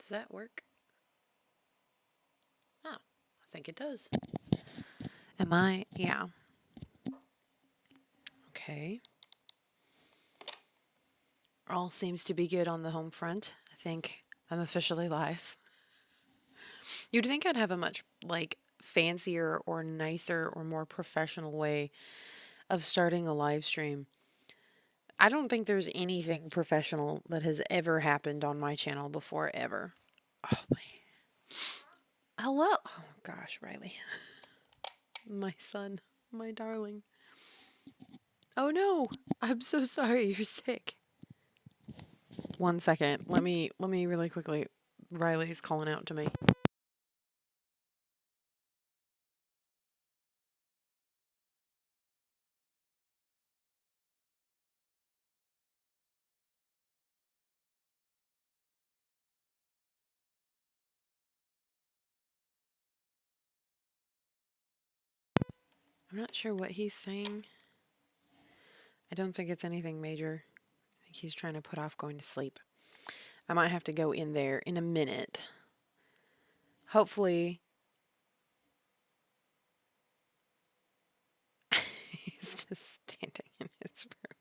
Does that work? Oh, I think it does. Am I? Yeah. Okay. All seems to be good on the home front. I think I'm officially live. You'd think I'd have a much, like, fancier or nicer or more professional way of starting a live stream. I don't think there's anything professional that has ever happened on my channel before, ever. Oh, man. Hello. Oh, gosh, Riley. My son. My darling. Oh, no. I'm so sorry you're sick. 1 second. Let me really quickly. Riley's calling out to me. I'm not sure what he's saying. I don't think it's anything major. I think he's trying to put off going to sleep. I might have to go in there in a minute. Hopefully. He's just standing in his room.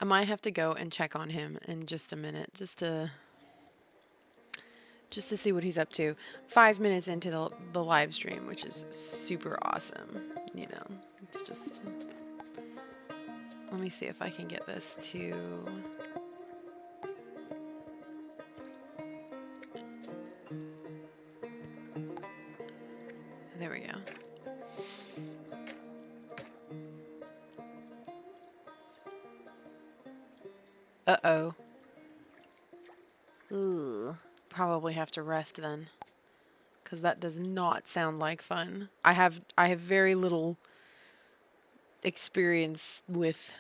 I might have to go and check on him in just a minute, just to see what he's up to. 5 minutes into the live stream, which is super awesome. You know, it's just. Let me see if I can get this to. There we go. Uh-oh. Ooh. Probably have to rest then. Because that does not sound like fun. I have very little experience with...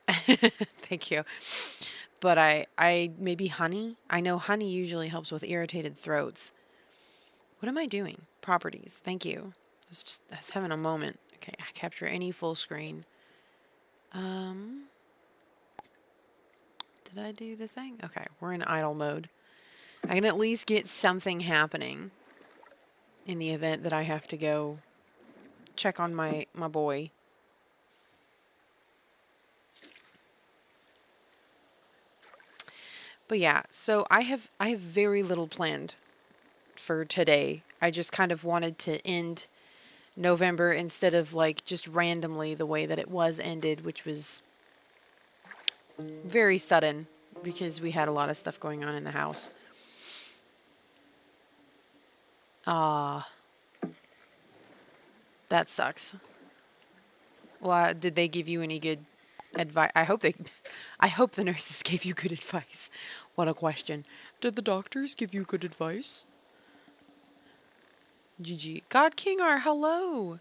Thank you. But I maybe honey? I know honey usually helps with irritated throats. What am I doing? Properties. Thank you. I was having a moment. Okay, capture any full screen. Did I do the thing? Okay, we're in idle mode. I can at least get something happening in the event that I have to go check on my boy. But yeah, so I have very little planned for today. I just kind of wanted to end November instead of like just randomly the way that it was ended, which was very sudden because we had a lot of stuff going on in the house. That sucks. Well, did they give you any good advice? I hope the nurses gave you good advice. What a question. Did the doctors give you good advice? GG. God Kingar, hello.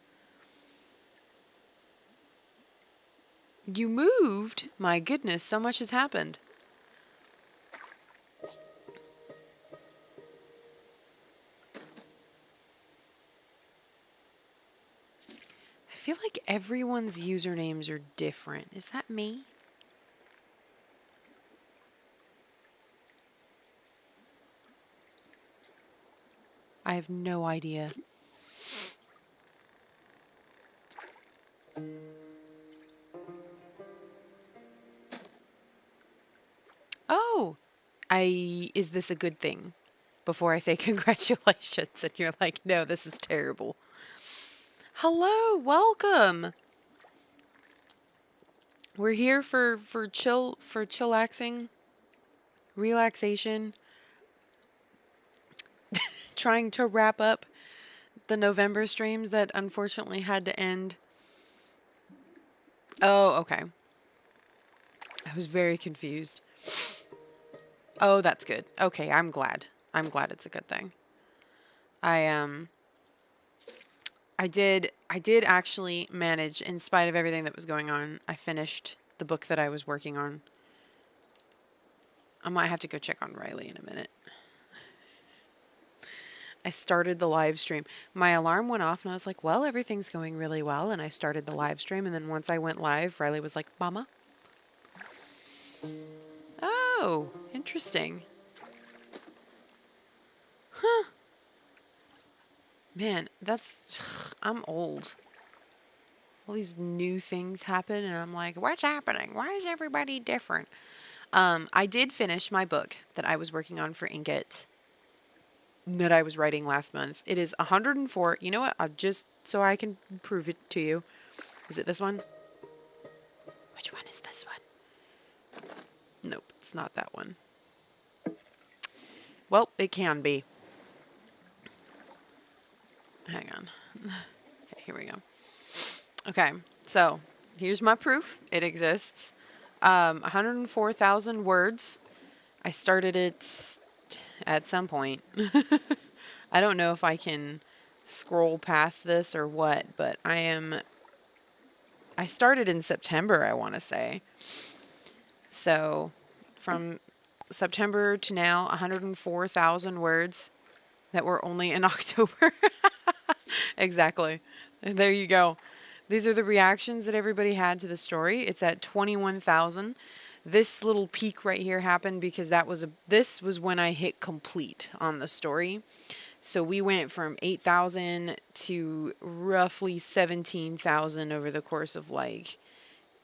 You moved? My goodness, so much has happened. I feel like everyone's usernames are different. Is that me? I have no idea. Oh, is this a good thing? Before I say congratulations and you're like, no, this is terrible. Hello, welcome. We're here for chillaxing, relaxation, trying to wrap up the November streams that unfortunately had to end. Oh, okay. I was very confused. Oh, that's good. Okay, I'm glad. I'm glad it's a good thing. I did actually manage, in spite of everything that was going on, I finished the book that I was working on. I might have to go check on Riley in a minute. I started the live stream. My alarm went off and I was like, well, everything's going really well. And I started the live stream. And then once I went live, Riley was like, Mama? Oh, Interesting. Man, that's... I'm old. All these new things happen, and I'm like, what's happening? Why is everybody different? I did finish my book that I was working on for Inkit that I was writing last month. It is 104. You know what? I'll just so I can prove it to you. Is it this one? Which one is this one? Nope, it's not that one. Well, it can be. Hang on. Okay, here we go. Okay, so here's my proof. It exists. 104,000 words. I started it at some point. I don't know if I can scroll past this or what, but I started in September, I want to say. So from September to now, 104,000 words that were only in October. Exactly. And there you go. These are the reactions that everybody had to the story. It's at 21,000. This little peak right here happened because this was when I hit complete on the story. So we went from 8,000 to roughly 17,000 over the course of like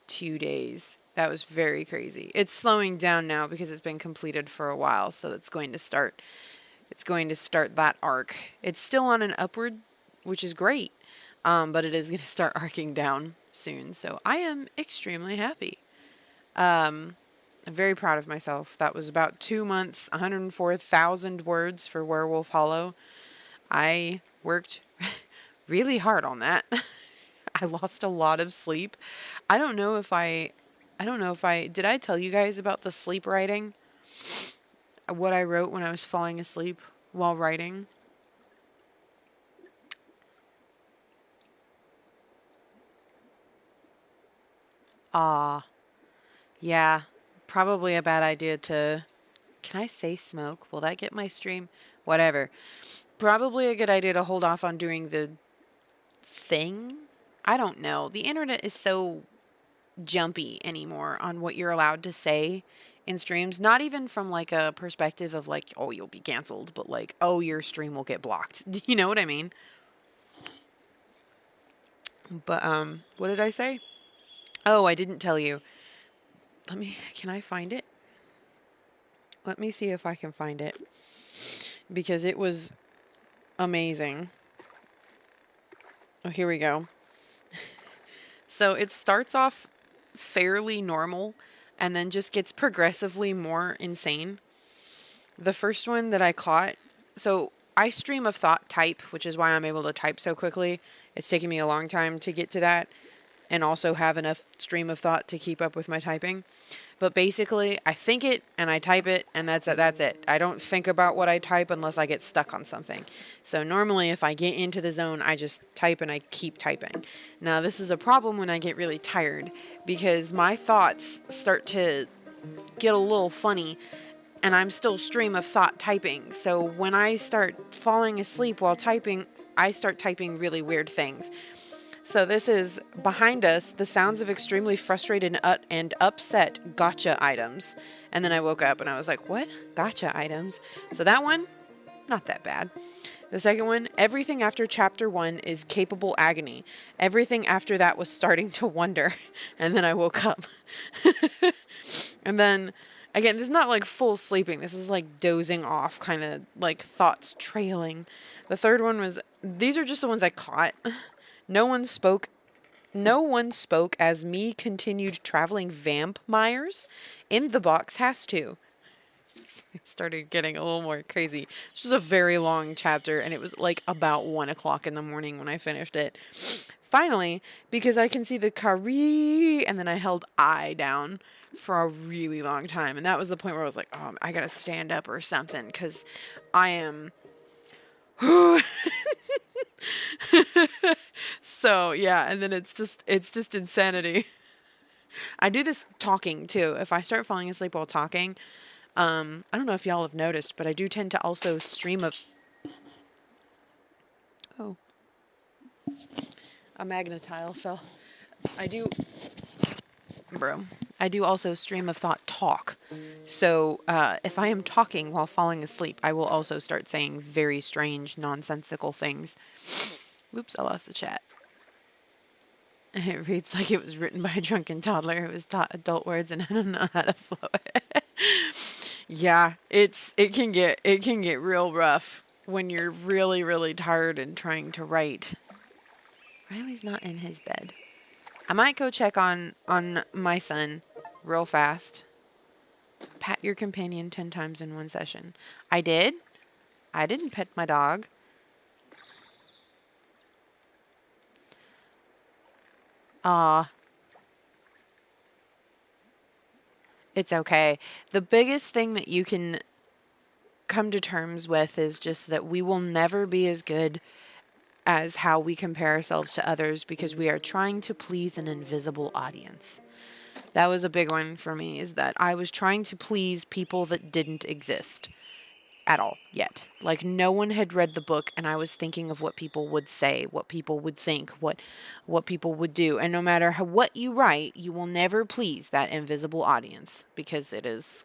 2 days. That was very crazy. It's slowing down now because it's been completed for a while, so it's going to start that arc. It's still on an upward, which is great. But it is going to start arcing down soon. So I am extremely happy. I'm very proud of myself. That was about 2 months, 104,000 words for Werewolf Hollow. I worked really hard on that. I lost a lot of sleep. I don't know if did I tell you guys about the sleep writing? What I wrote when I was falling asleep while writing? Yeah, probably a bad idea to... Can I say smoke? Will that get my stream? Whatever. Probably a good idea to hold off on doing the thing. I don't know. The internet is so jumpy anymore on what you're allowed to say in streams. Not even from like a perspective of like, oh, you'll be canceled, but like, oh, your stream will get blocked. You know what I mean? But, what did I say? Oh, I didn't tell you. Can I find it? Let me see if I can find it. Because it was amazing. Oh, here we go. So it starts off fairly normal and then just gets progressively more insane. The first one that I caught, so I stream of thought type, which is why I'm able to type so quickly. It's taken me a long time to get to that and also have enough stream of thought to keep up with my typing. But basically, I think it and I type it and that's it. I don't think about what I type unless I get stuck on something. So normally if I get into the zone, I just type and I keep typing. Now this is a problem when I get really tired because my thoughts start to get a little funny and I'm still stream of thought typing. So when I start falling asleep while typing, I start typing really weird things. So this is behind us, the sounds of extremely frustrated and upset gotcha items. And then I woke up and I was like, what? Gotcha items? So that one, not that bad. The second one, everything after chapter 1 is capable agony. Everything after that was starting to wonder. And then I woke up. And then, again, this is not like full sleeping. This is like dozing off, kind of like thoughts trailing. The third one was, these are just the ones I caught. No one spoke as me continued traveling vampires. In the box has to. It started getting a little more crazy. This was a very long chapter, and it was like about 1 o'clock in the morning when I finished it. Finally, because I can see the Kari, and then I held I down for a really long time. And that was the point where I was like, oh, I gotta stand up or something, because I am... So yeah, and then it's just insanity. I do this talking too. If I start falling asleep while talking, I don't know if y'all have noticed, but I do tend to also stream oh, a magnetile fell. I do, bro. I do also stream of thought talk. So if I am talking while falling asleep, I will also start saying very strange, nonsensical things. Whoops, I lost the chat. It reads like it was written by a drunken toddler who was taught adult words and I don't know how to flow it. Yeah, it can get real rough when you're really, really tired and trying to write. Riley's not in his bed. I might go check on my son real fast. Pat your companion 10 times in one session. I did. I didn't pet my dog. Aw, it's okay. The biggest thing that you can come to terms with is just that we will never be as good as how we compare ourselves to others because we are trying to please an invisible audience. That was a big one for me, is that I was trying to please people that didn't exist at all yet. Like no one had read the book and I was thinking of what people would say, what people would think, what people would do. And no matter what you write, you will never please that invisible audience because it is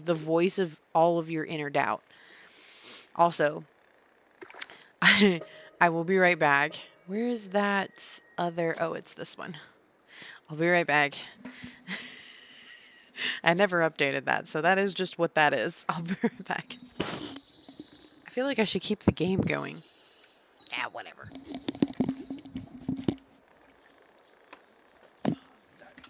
the voice of all of your inner doubt. Also, I will be right back. Where is that other? Oh, it's this one. I'll be right back. I never updated that, so that is just what that is. I'll be right back. I feel like I should keep the game going. Yeah, whatever. I'm stuck.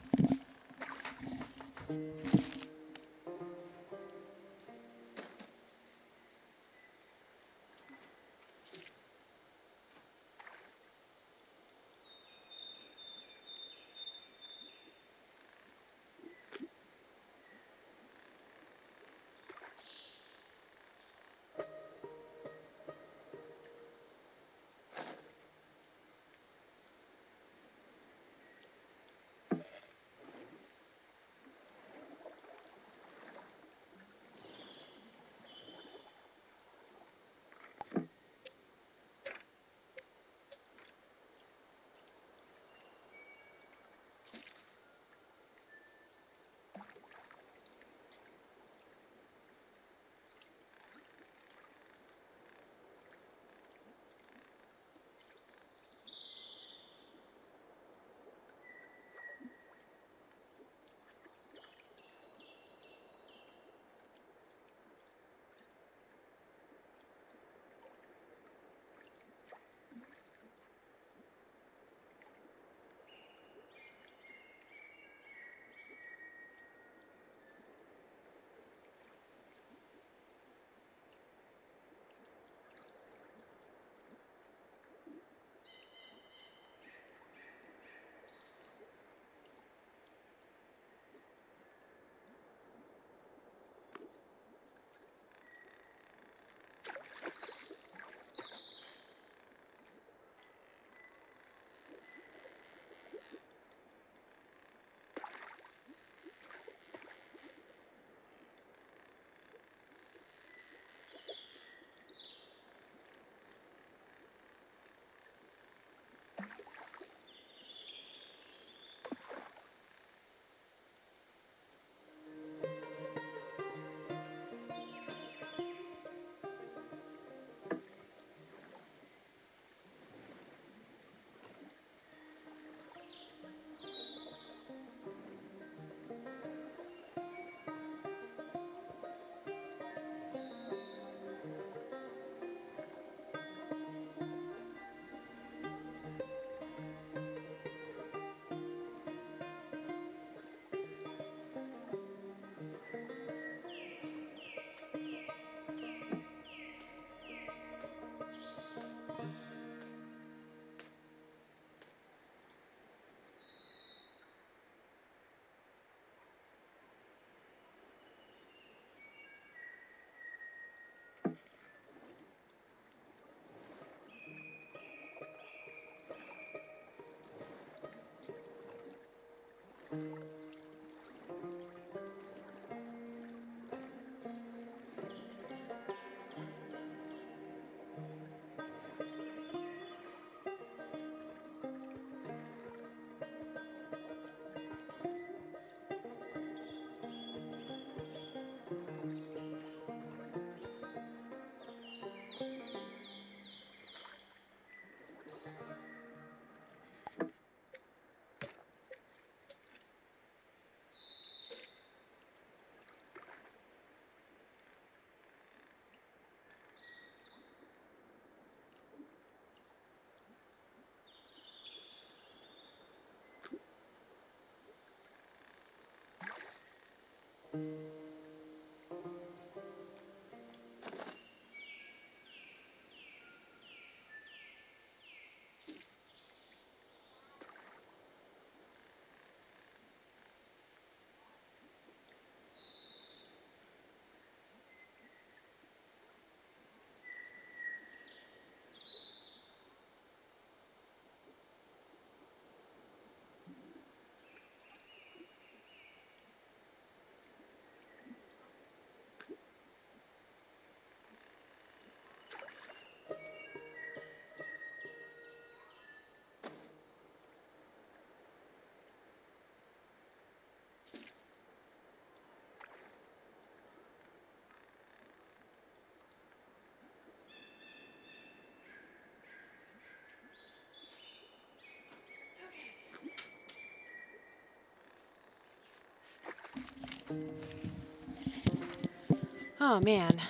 Oh man,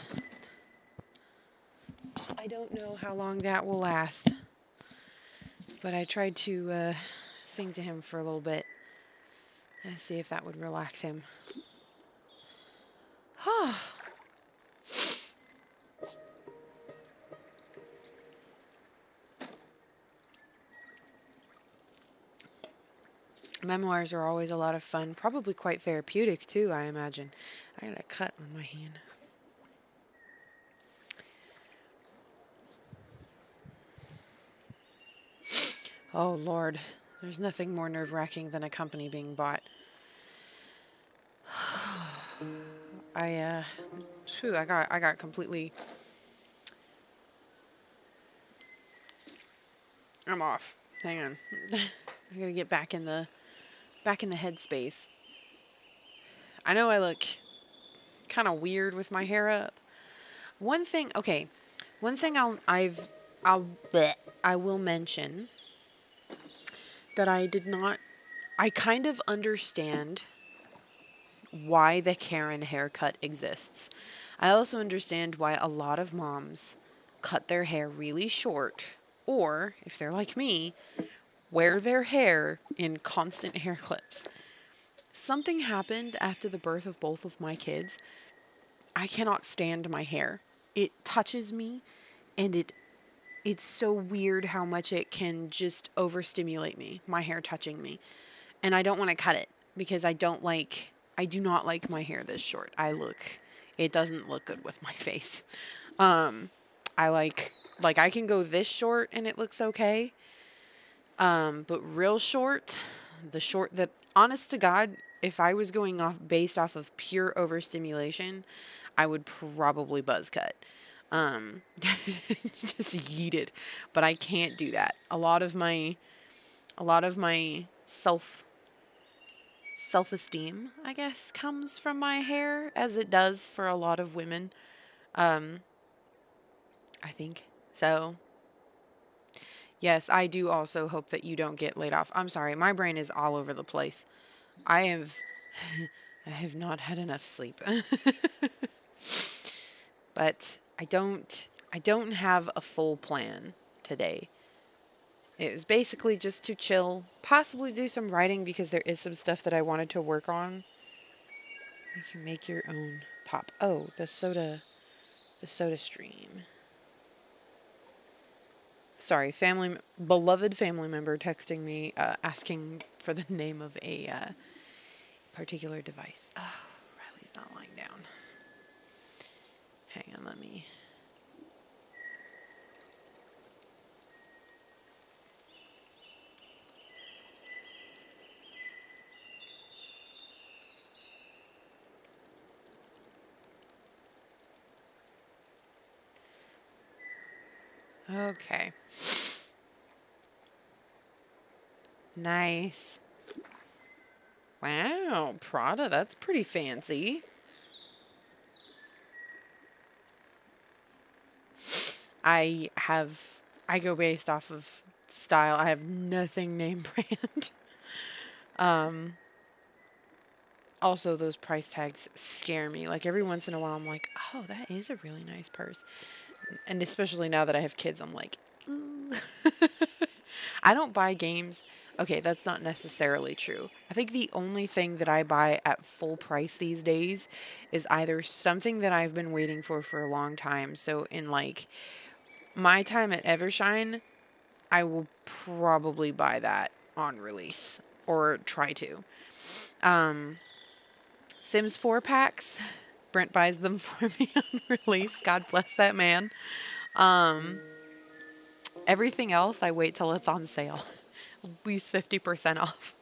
I don't know how long that will last, but I tried to sing to him for a little bit and see if that would relax him. Memoirs are always a lot of fun, probably quite therapeutic too, I imagine. I got a cut on my hand. Oh Lord, there's nothing more nerve-wracking than a company being bought. I I got completely. I'm off. Hang on. I gotta get back in the headspace. I know I look kind of weird with my hair up. One thing, okay, one thing I'll bleh, I will mention that I did not. I kind of understand why the Karen haircut exists. I also understand why a lot of moms cut their hair really short, or if they're like me, wear their hair in constant hair clips. Something happened after the birth of both of my kids. I cannot stand my hair. It touches me and it's so weird how much it can just overstimulate me, my hair touching me. And I don't want to cut it because I do not like my hair this short. It doesn't look good with my face. I like I can go this short and it looks okay. But real short, the short that, honest to God, if I was going off based off of pure overstimulation, I would probably buzz cut. Just yeet it. But I can't do that. A lot of my self-esteem, I guess, comes from my hair, as it does for a lot of women. I think. So, yes, I do also hope that you don't get laid off. I'm sorry, my brain is all over the place. I have I have not had enough sleep. But I don't have a full plan today. It was basically just to chill, possibly do some writing because there is some stuff that I wanted to work on. You can make your own pop. Oh, the soda stream. Sorry, beloved family member texting me, asking for the name of a particular device. Oh, Riley's not lying down. Hang on, let me. Okay. Nice. Wow, Prada, that's pretty fancy. I have, I go based off of style. I have nothing name brand. Also, those price tags scare me. Like every once in a while, I'm like, oh, that is a really nice purse. And especially now that I have kids, I'm like, ooh. I don't buy games. Okay, that's not necessarily true. I think the only thing that I buy at full price these days is either something that I've been waiting for a long time. So in like my time at Evershine, I will probably buy that on release or try to. Sims 4 packs. Brent buys them for me on release. God bless that man. Everything else, I wait till it's on sale. At least 50% off.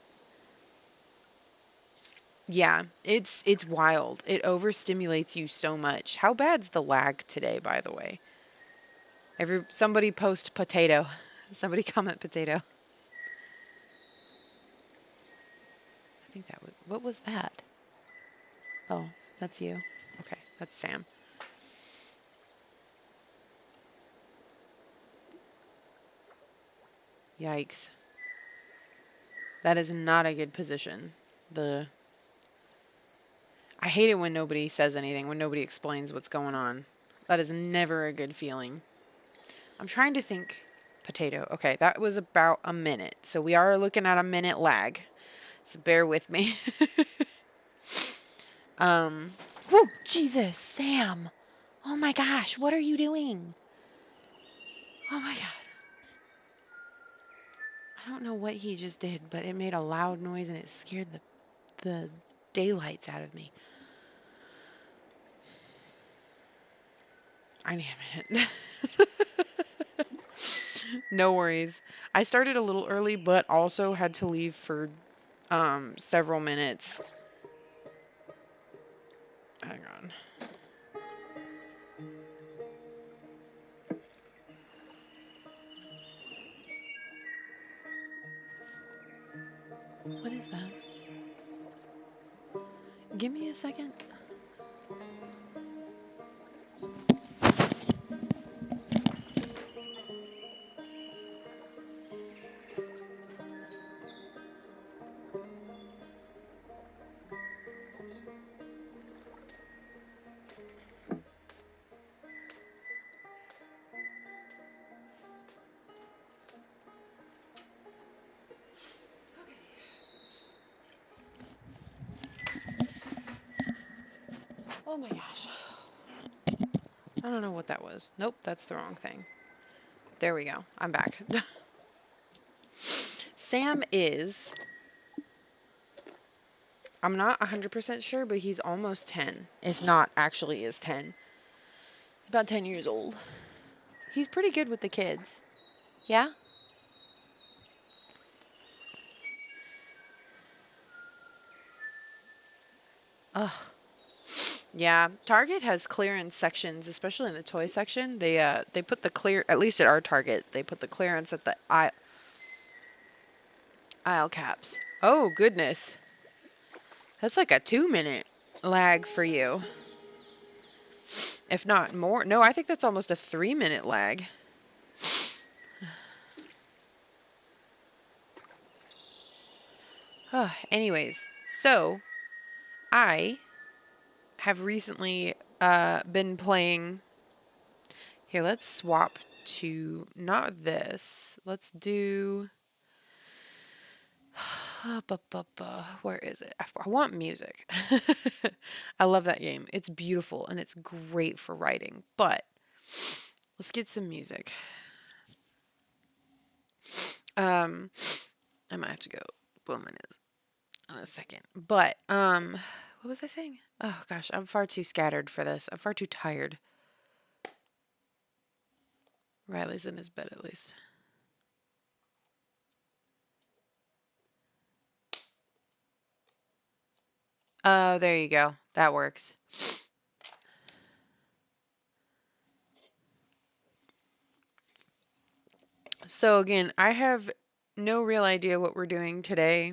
Yeah, it's wild. It overstimulates you so much. How bad's the lag today, by the way? Somebody post potato. Somebody comment potato. I think that was, what was that? Oh, that's you. Okay, that's Sam. Yikes. That is not a good position. I hate it when nobody says anything, when nobody explains what's going on. That is never a good feeling. I'm trying to think. Potato. Okay, that was about a minute. So we are looking at a minute lag. So bear with me. Whoa, Jesus, Sam. Oh my gosh, what are you doing? Oh my God. I don't know what he just did, but it made a loud noise and it scared the daylights out of me. I need a minute. No worries. I started a little early, but also had to leave for several minutes. Hang on. What is that? Give me a second. Oh my gosh. I don't know what that was. Nope, that's the wrong thing. There we go. I'm back. Sam is, I'm not 100% sure, but he's almost 10. If not, actually is 10. About 10 years old. He's pretty good with the kids. Yeah? Ugh. Yeah, Target has clearance sections, especially in the toy section. They put the clear, at least at our Target, they put the clearance at the aisle caps. Oh, goodness. That's like a 2-minute lag for you. If not more. No, I think that's almost a 3-minute lag. Anyways, so I have recently been playing. Here, let's swap to not this. Let's do. Where is it? I want music. I love that game. It's beautiful and it's great for writing. But let's get some music. I might have to go blow my nose in a second. But what was I saying? Oh gosh, I'm far too scattered for this. I'm far too tired. Riley's in his bed at least. Oh, there you go. That works. So again, I have no real idea what we're doing today.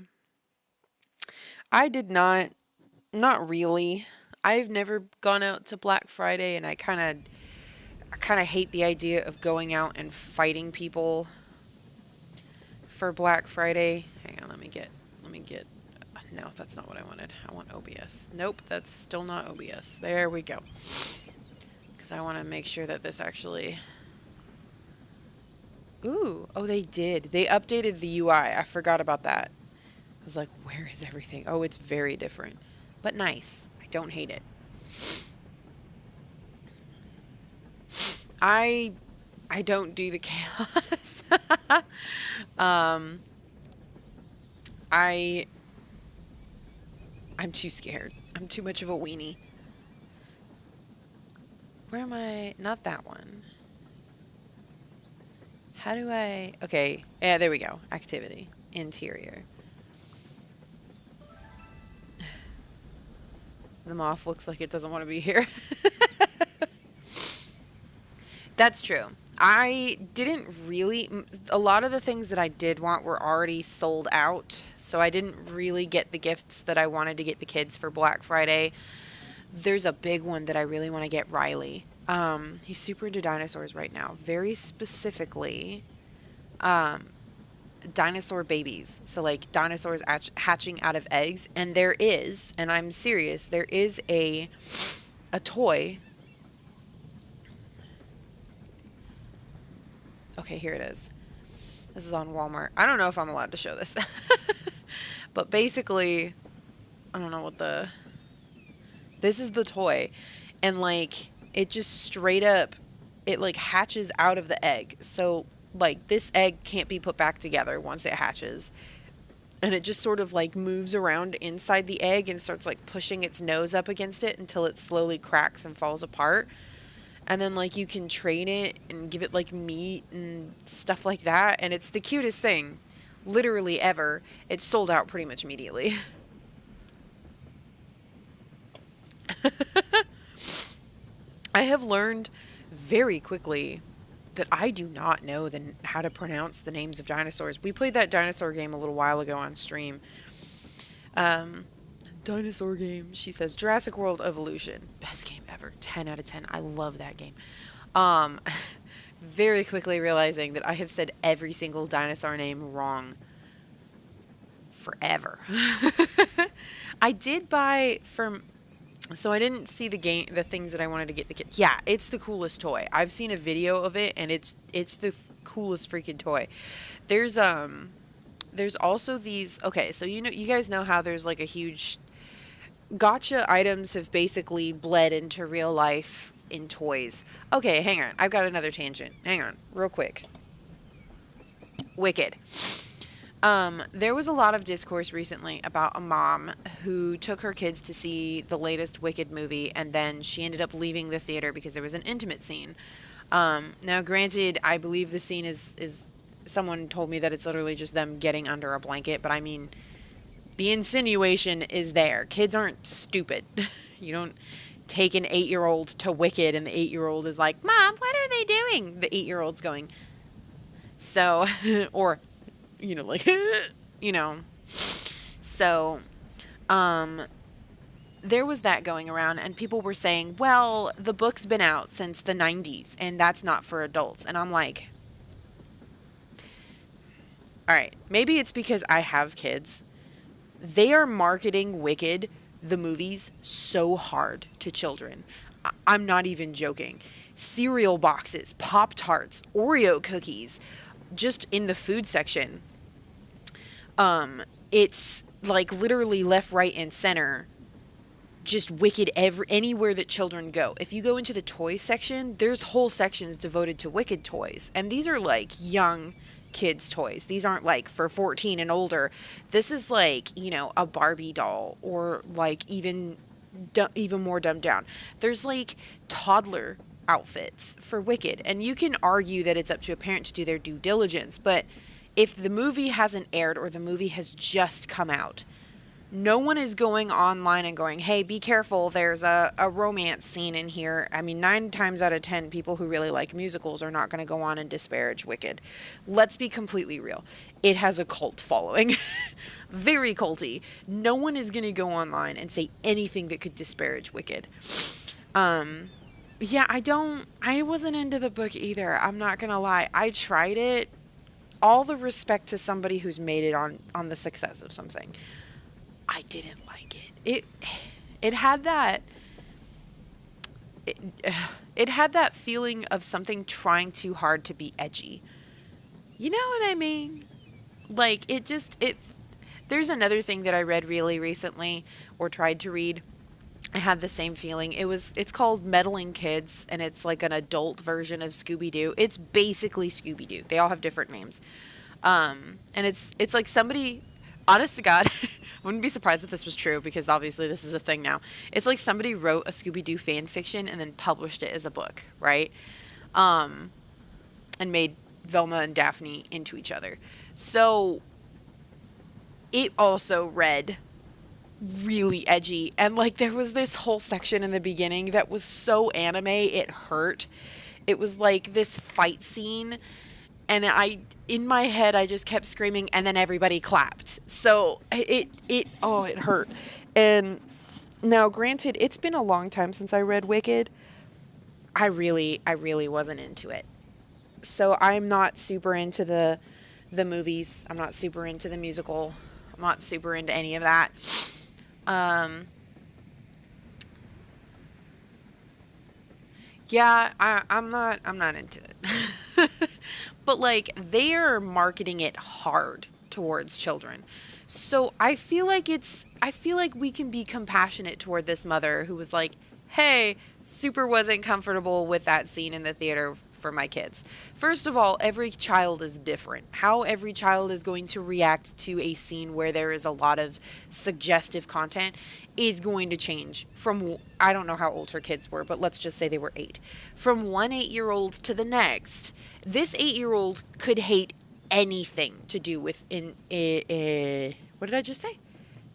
I did not really. I've never gone out to Black Friday and I kind of hate the idea of going out and fighting people for Black Friday. Hang on, let me get no, that's not what I wanted. I want OBS. Nope, that's still not OBS. There we go. Because I want to make sure that this actually... Ooh, oh, they did. They updated the UI. I forgot about that. I was like, where is everything? Oh, it's very different, but nice. I don't hate it. I I don't do the chaos. um, I I'm too scared. I'm too much of a weenie. Where am I? Not that one. How do I? Okay, yeah, there we go. Activity, interior. The moth looks like it doesn't want to be here. That's true. I didn't really. A lot of the things that I did want were already sold out, so I didn't really get the gifts that I wanted to get the kids for Black Friday. There's a big one that I really want to get Riley. He's super into dinosaurs right now. Very specifically, um, dinosaur babies. So like dinosaurs hatching out of eggs. And there is, and I'm serious, there is a toy. Okay, here it is. This is on Walmart. I don't know if I'm allowed to show this. But basically, I don't know what the this is the toy. And like it just straight up it like hatches out of the egg. So like this egg can't be put back together once it hatches. And it just sort of like moves around inside the egg and starts like pushing its nose up against it until it slowly cracks and falls apart. And then like you can train it and give it like meat and stuff like that, and it's the cutest thing literally ever. It's sold out pretty much immediately. I have learned very quickly that I do not know how to pronounce the names of dinosaurs. We played that dinosaur game a little while ago on stream. Um, Dinosaur game. She says Jurassic World Evolution. Best game ever. 10 out of 10. I love that game. Um, very quickly realizing that I have said every single dinosaur name wrong forever. I did buy from so I didn't see the things that I wanted to get the kids. Yeah, it's the coolest toy. I've seen a video of it and it's the coolest freaking toy. There's there's also these okay, so you guys know how there's like a huge gotcha items have basically bled into real life in toys. Okay, hang on. I've got another tangent. Hang on, real quick. Wicked. There was a lot of discourse recently about a mom who took her kids to see the latest Wicked movie, and then she ended up leaving the theater because there was an intimate scene. Now, granted, I believe the scene is someone told me that it's literally just them getting under a blanket, but I mean, the insinuation is there. Kids aren't stupid. You don't take an 8-year-old to Wicked and the 8-year-old is like, Mom, what are they doing? The 8-year-old's going, so, or, like, you know. So, there was that going around and people were saying, well, the book's been out since the 90s and that's not for adults. And I'm like, all right, maybe it's because I have kids. They are marketing Wicked, the movies, so hard to children. I'm not even joking. Cereal boxes, Pop-Tarts, Oreo cookies, just in the food section. It's like literally left, right, and center. Just Wicked anywhere that children go. If you go into the toy section, there's whole sections devoted to Wicked toys. And these are like young kids toys. These aren't like for 14 and older. This is like, a Barbie doll or like even more dumbed down. There's like toddler outfits for Wicked, and you can argue that it's up to a parent to do their due diligence, but if the movie hasn't aired or the movie has just come out, no one is going online and going, hey, be careful, there's a romance scene in here. I mean, 9 times out of 10, people who really like musicals are not going to go on and disparage Wicked. Let's be completely real. It has a cult following. Very culty. No one is going to go online and say anything that could disparage Wicked. Yeah, I wasn't into the book either. I'm not going to lie. I tried it. All the respect to somebody who's made it on the success of something. I didn't like it. It had that it had that feeling of something trying too hard to be edgy. You know what I mean? Like it there's another thing that I read really recently or tried to read. I had the same feeling. It's called Meddling Kids, and it's like an adult version of Scooby Doo. It's basically Scooby Doo. They all have different names. And it's like somebody, honest to God, I wouldn't be surprised if this was true because obviously this is a thing now. It's like somebody wrote a Scooby Doo fan fiction and then published it as a book, right? Um, and made Velma and Daphne into each other. So it also read really edgy, and like there was this whole section in the beginning that was so anime it hurt. It was like this fight scene, and I in my head I just kept screaming, and then everybody clapped. So it oh, it hurt. And now granted, it's been a long time since I read Wicked. I really wasn't into it. So I'm not super into the movies. I'm not super into the musical. I'm not super into any of that. Um, yeah, I'm not into it. But like they're marketing it hard towards children. So I feel like we can be compassionate toward this mother who was like, "Hey, super wasn't comfortable with that scene in the theater for my kids." First of all, every child is different. How every child is going to react to a scene where there is a lot of suggestive content is going to change from, I don't know how old her kids were, but let's just say they were 8. From one 8-year-old to the next, this 8-year-old could hate anything to do with what did I just say?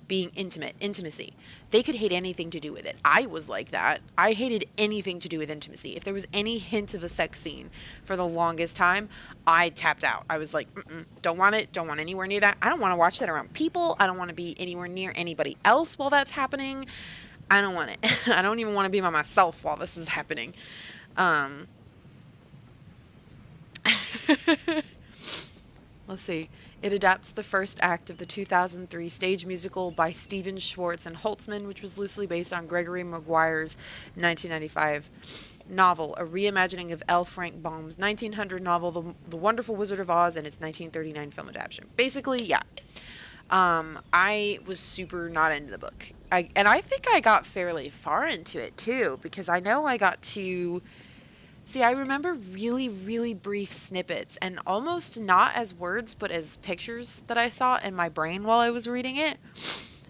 Being intimacy. They could hate anything to do with it. I was like that. I hated anything to do with intimacy. If there was any hint of a sex scene for the longest time, I tapped out. I was like, mm-mm, don't want it. Don't want anywhere near that. I don't want to watch that around people. I don't want to be anywhere near anybody else while that's happening. I don't want it. I don't even want to be by myself while this is happening. Um, Let's see. It adapts the first act of the 2003 stage musical by Stephen Schwartz and Holtzman, which was loosely based on Gregory Maguire's 1995 novel, a reimagining of L. Frank Baum's 1900 novel, The Wonderful Wizard of Oz, and its 1939 film adaptation. Basically, yeah. I was super not into the book. I think I got fairly far into it, too, because I know I got to... See, I remember really, really brief snippets and almost not as words, but as pictures that I saw in my brain while I was reading it.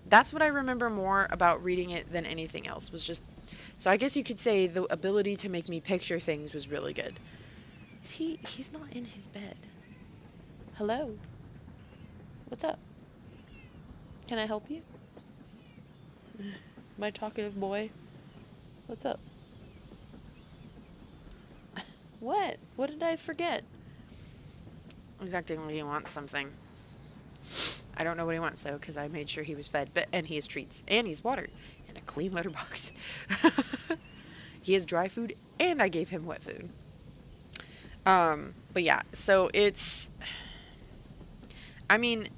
That's what I remember more about reading it than anything else, was just, so I guess you could say the ability to make me picture things was really good. He's not in his bed. Hello? What's up? Can I help you? My talkative boy? What's up? What? What did I forget? He's acting like he wants something. I don't know what he wants though, because I made sure he was fed. And he has treats, and he's water, and a clean litter box. He has dry food, and I gave him wet food. But yeah, so it's. I mean,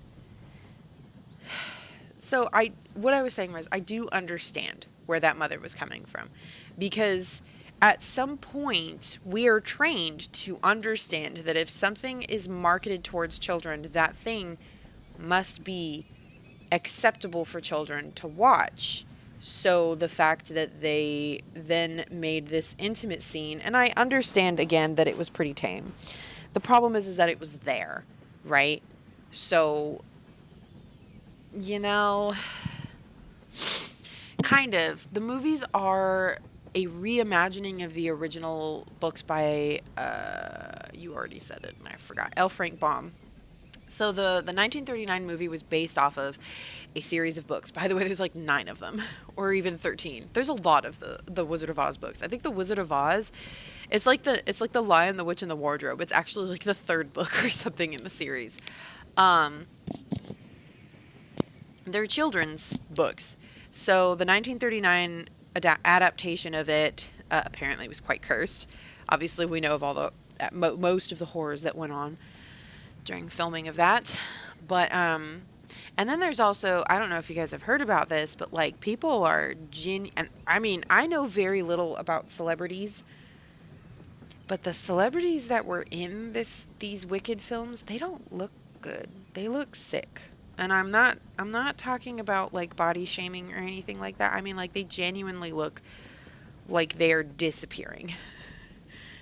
so what I was saying was I do understand where that mother was coming from, because at some point, we are trained to understand that if something is marketed towards children, that thing must be acceptable for children to watch. So the fact that they then made this intimate scene, and I understand again that it was pretty tame. The problem is that it was there, right? So, you know, kind of. The movies are a reimagining of the original books by, you already said it and I forgot, L. Frank Baum. So the 1939 movie was based off of a series of books. By the way, there's like 9 of them, or even 13. There's a lot of the Wizard of Oz books. I think the Wizard of Oz, it's like the Lion, the Witch, and the Wardrobe. It's actually like the 3rd book or something in the series. Um, they're children's books. So the 1939 adaptation of it apparently was quite cursed. Obviously, we know of all the most of the horrors that went on during filming of that. But and then there's also, I don't know if you guys have heard about this, but like people are and I mean, I know very little about celebrities, But the celebrities that were in these Wicked films, they don't look good. They look sick. And I'm not talking about like body shaming or anything like that. I mean like they genuinely look like they're disappearing.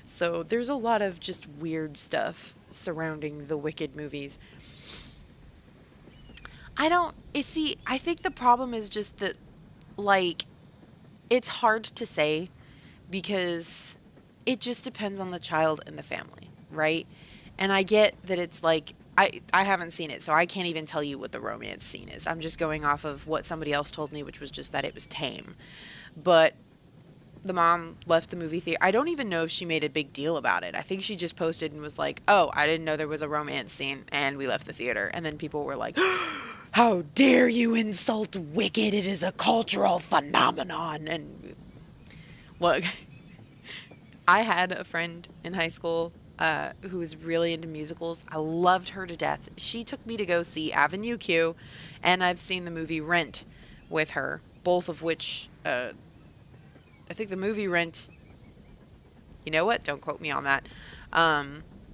So there's a lot of just weird stuff surrounding the Wicked movies. I think the problem is just that like it's hard to say because it just depends on the child and the family, right? And I get that it's like I haven't seen it, so I can't even tell you what the romance scene is. I'm just going off of what somebody else told me, which was just that it was tame. But the mom left the movie theater. I don't even know if she made a big deal about it. I think she just posted and was like, "Oh, I didn't know there was a romance scene," and we left the theater. And then people were like, "How dare you insult Wicked? It is a cultural phenomenon." And look, I had a friend in high school who was really into musicals. I loved her to death. She took me to go see Avenue Q, and I've seen the movie Rent with her, both of which I think the movie Rent, you know what? Don't quote me on that.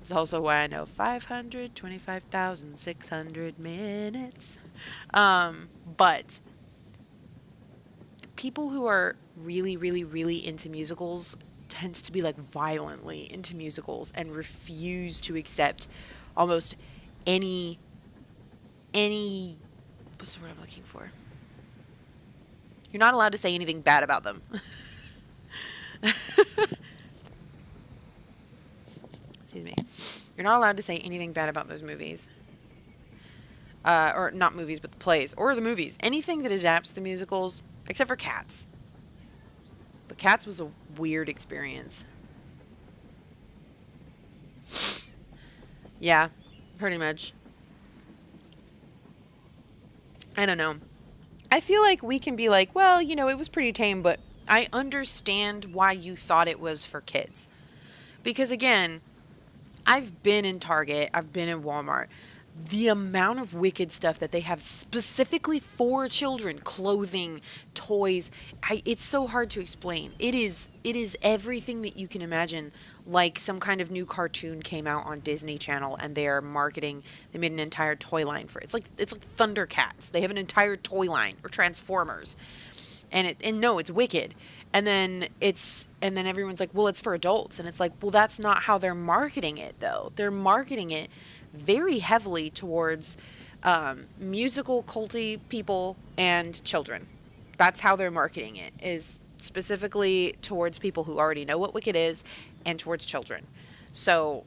It's also why I know 525,600 minutes. But people who are really, really, really into musicals tends to be like violently into musicals and refuse to accept almost any any what's the word I'm looking for? You're not allowed to say anything bad about them. Excuse me. You're not allowed to say anything bad about those movies. Or not movies, but the plays or the movies. Anything that adapts the musicals, except for Cats. But Cats was a weird experience. Yeah, pretty much. I don't know. I feel like we can be like, well, it was pretty tame, but I understand why you thought it was for kids. Because again, I've been in Target, I've been in Walmart. The amount of Wicked stuff that they have specifically for children, clothing, toys, it's so hard to explain. It is everything that you can imagine. Like some kind of new cartoon came out on Disney Channel and they are marketing. They made an entire toy line for it. It's like Thundercats. They have an entire toy line, or Transformers, and no, it's Wicked. And then everyone's like, well, it's for adults, and it's like, well, that's not how they're marketing it though. They're marketing it very heavily towards musical culty people and children. That's how they're marketing it, is specifically towards people who already know what Wicked is and towards children. So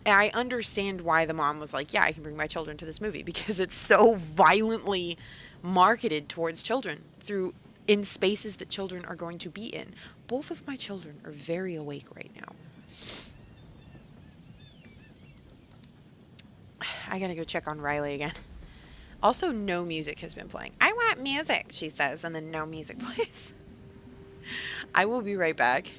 I understand why the mom was like, yeah, I can bring my children to this movie because it's so violently marketed towards children through in spaces that children are going to be in. Both of my children are very awake right now. I gotta go check on Riley again. Also, no music has been playing. I want music, she says, and then no music plays. I will be right back.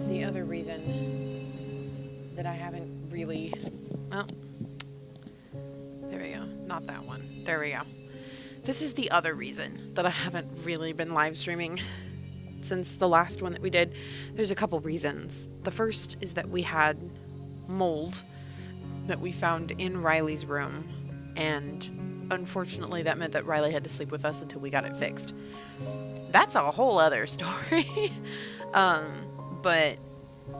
is the other reason that I haven't really... Oh, there we go. Not that one. There we go. This is the other reason that I haven't really been live streaming since the last one that we did. There's a couple reasons. The first is that we had mold that we found in Riley's room, and unfortunately that meant that Riley had to sleep with us until we got it fixed. That's a whole other story. But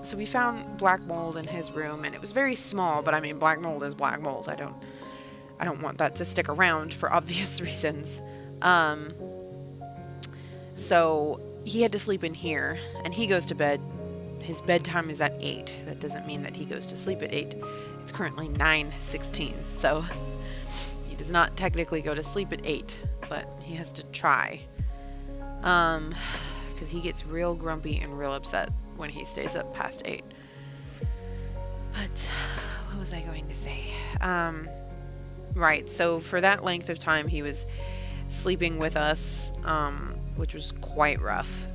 so we found black mold in his room, and it was very small, but I mean, black mold is black mold. I don't want that to stick around for obvious reasons. So he had to sleep in here, and he goes to bed. His bedtime is at 8. That doesn't mean that he goes to sleep at 8. It's currently 9:16, so he does not technically go to sleep at 8, but he has to try. Because he gets real grumpy and real upset when he stays up past 8. But what was I going to say? Right, so for that length of time he was sleeping with us, which was quite rough.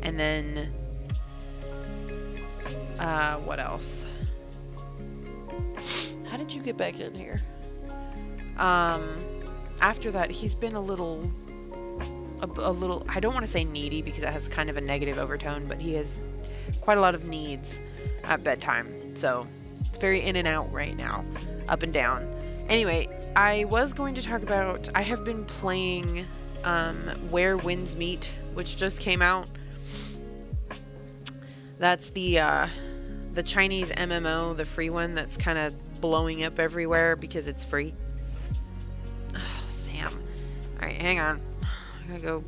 And then what else? How did you get back in here? After that, he's been a little, I don't want to say needy because that has kind of a negative overtone, but he has quite a lot of needs at bedtime. So it's very in and out right now, up and down. Anyway, I was going to talk about, I have been playing Where Winds Meet, which just came out. That's the Chinese MMO, the free one that's kind of blowing up everywhere because it's free. Oh, Sam. Alright, hang on. I gotta go.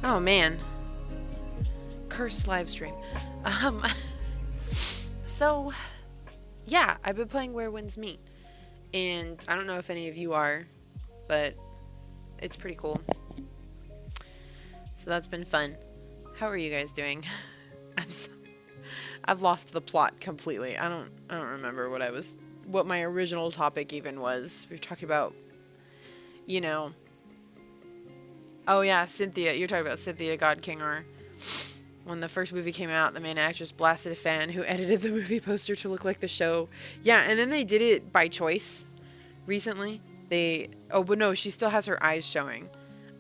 Oh, man. Cursed live stream. So, yeah, I've been playing Where Winds Meet, and I don't know if any of you are, but it's pretty cool. So that's been fun. How are you guys doing? I've lost the plot completely. I don't remember what my original topic even was. We were talking about, you know. Oh yeah, Cynthia. You're talking about Cynthia God Kinger. When the first movie came out, the main actress blasted a fan who edited the movie poster to look like the show. Yeah, and then they did it by choice recently. Oh, but no, she still has her eyes showing.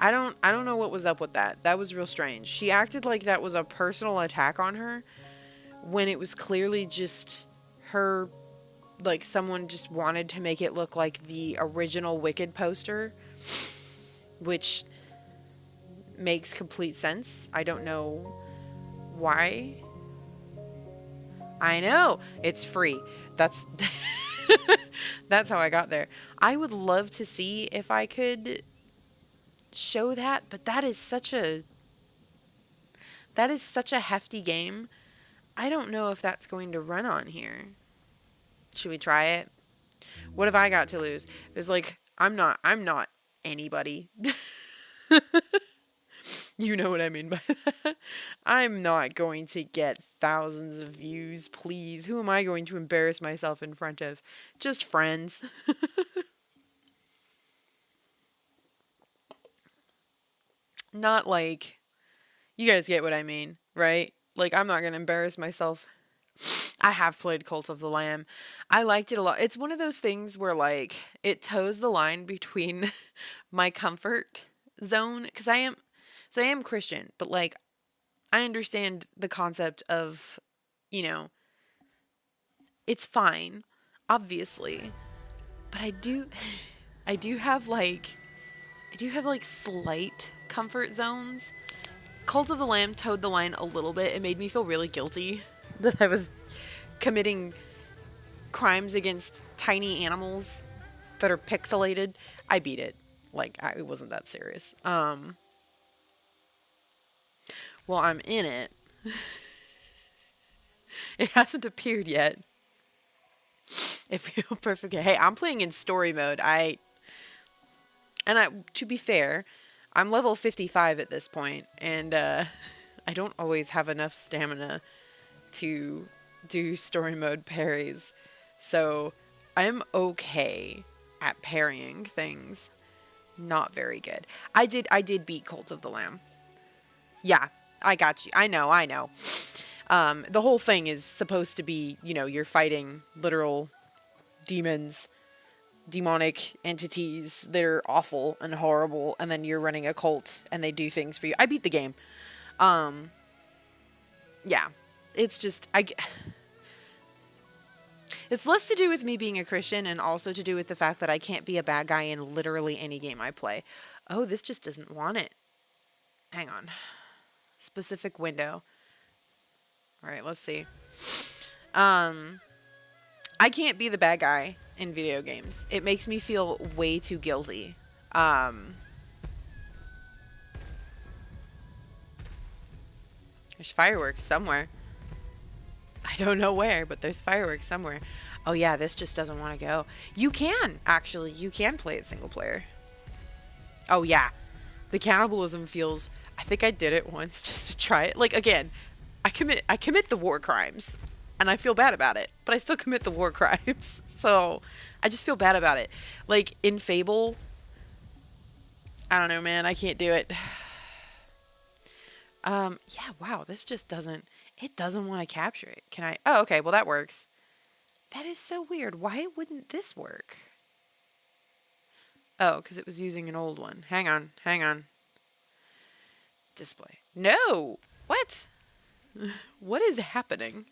I don't know what was up with that. That was real strange. She acted like that was a personal attack on her when it was clearly just her, like someone just wanted to make it look like the original Wicked poster, which makes complete sense. I don't know why. I know, it's free. That's that's how I got there. I would love to see if I could show that, but that is such a hefty game. I don't know if that's going to run on here. Should we try it? What have I got to lose? There's like, I'm not anybody. You know what I mean by that. I'm not going to get thousands of views, please. Who am I going to embarrass myself in front of? Just friends. Not like, you guys get what I mean, right? Like, I'm not going to embarrass myself. I have played Cult of the Lamb. I liked it a lot. It's one of those things where, like, it toes the line between my comfort zone, because I am Christian, but, like, I understand the concept of, you know, it's fine, obviously, but I do have, like, slight comfort zones. Cult of the Lamb towed the line a little bit. It made me feel really guilty that I was committing crimes against tiny animals that are pixelated. I beat it. Like, it wasn't that serious. Well, I'm in it. It hasn't appeared yet. It feels perfect. Hey, I'm playing in story mode. To be fair, I'm level 55 at this point, and I don't always have enough stamina to do story mode parries. So I'm okay at parrying things. Not very good. I did beat Cult of the Lamb. Yeah, I got you. I know. The whole thing is supposed to be, you're fighting literal demons, demonic entities that are awful and horrible, and then you're running a cult and they do things for you. I beat the game. Yeah. It's just it's less to do with me being a Christian and also to do with the fact that I can't be a bad guy in literally any game I play. Oh, this just doesn't want it. Hang on. Specific window. All right, let's see. I can't be the bad guy in video games. It makes me feel way too guilty. There's fireworks somewhere. I don't know where, but there's fireworks somewhere. Oh yeah, this just doesn't want to go. You can, actually. You can play it single player. Oh yeah. The cannibalism feels... I think I did it once just to try it. Like, again, I commit the war crimes. And I feel bad about it. But I still commit the war crimes. So, I just feel bad about it. Like, in Fable... I don't know, man. I can't do it. Yeah, wow. This just doesn't... It doesn't want to capture it. Can I... Oh, okay. Well, that works. That is so weird. Why wouldn't this work? Oh, because it was using an old one. Hang on. Hang on. Display. No! What? What is happening?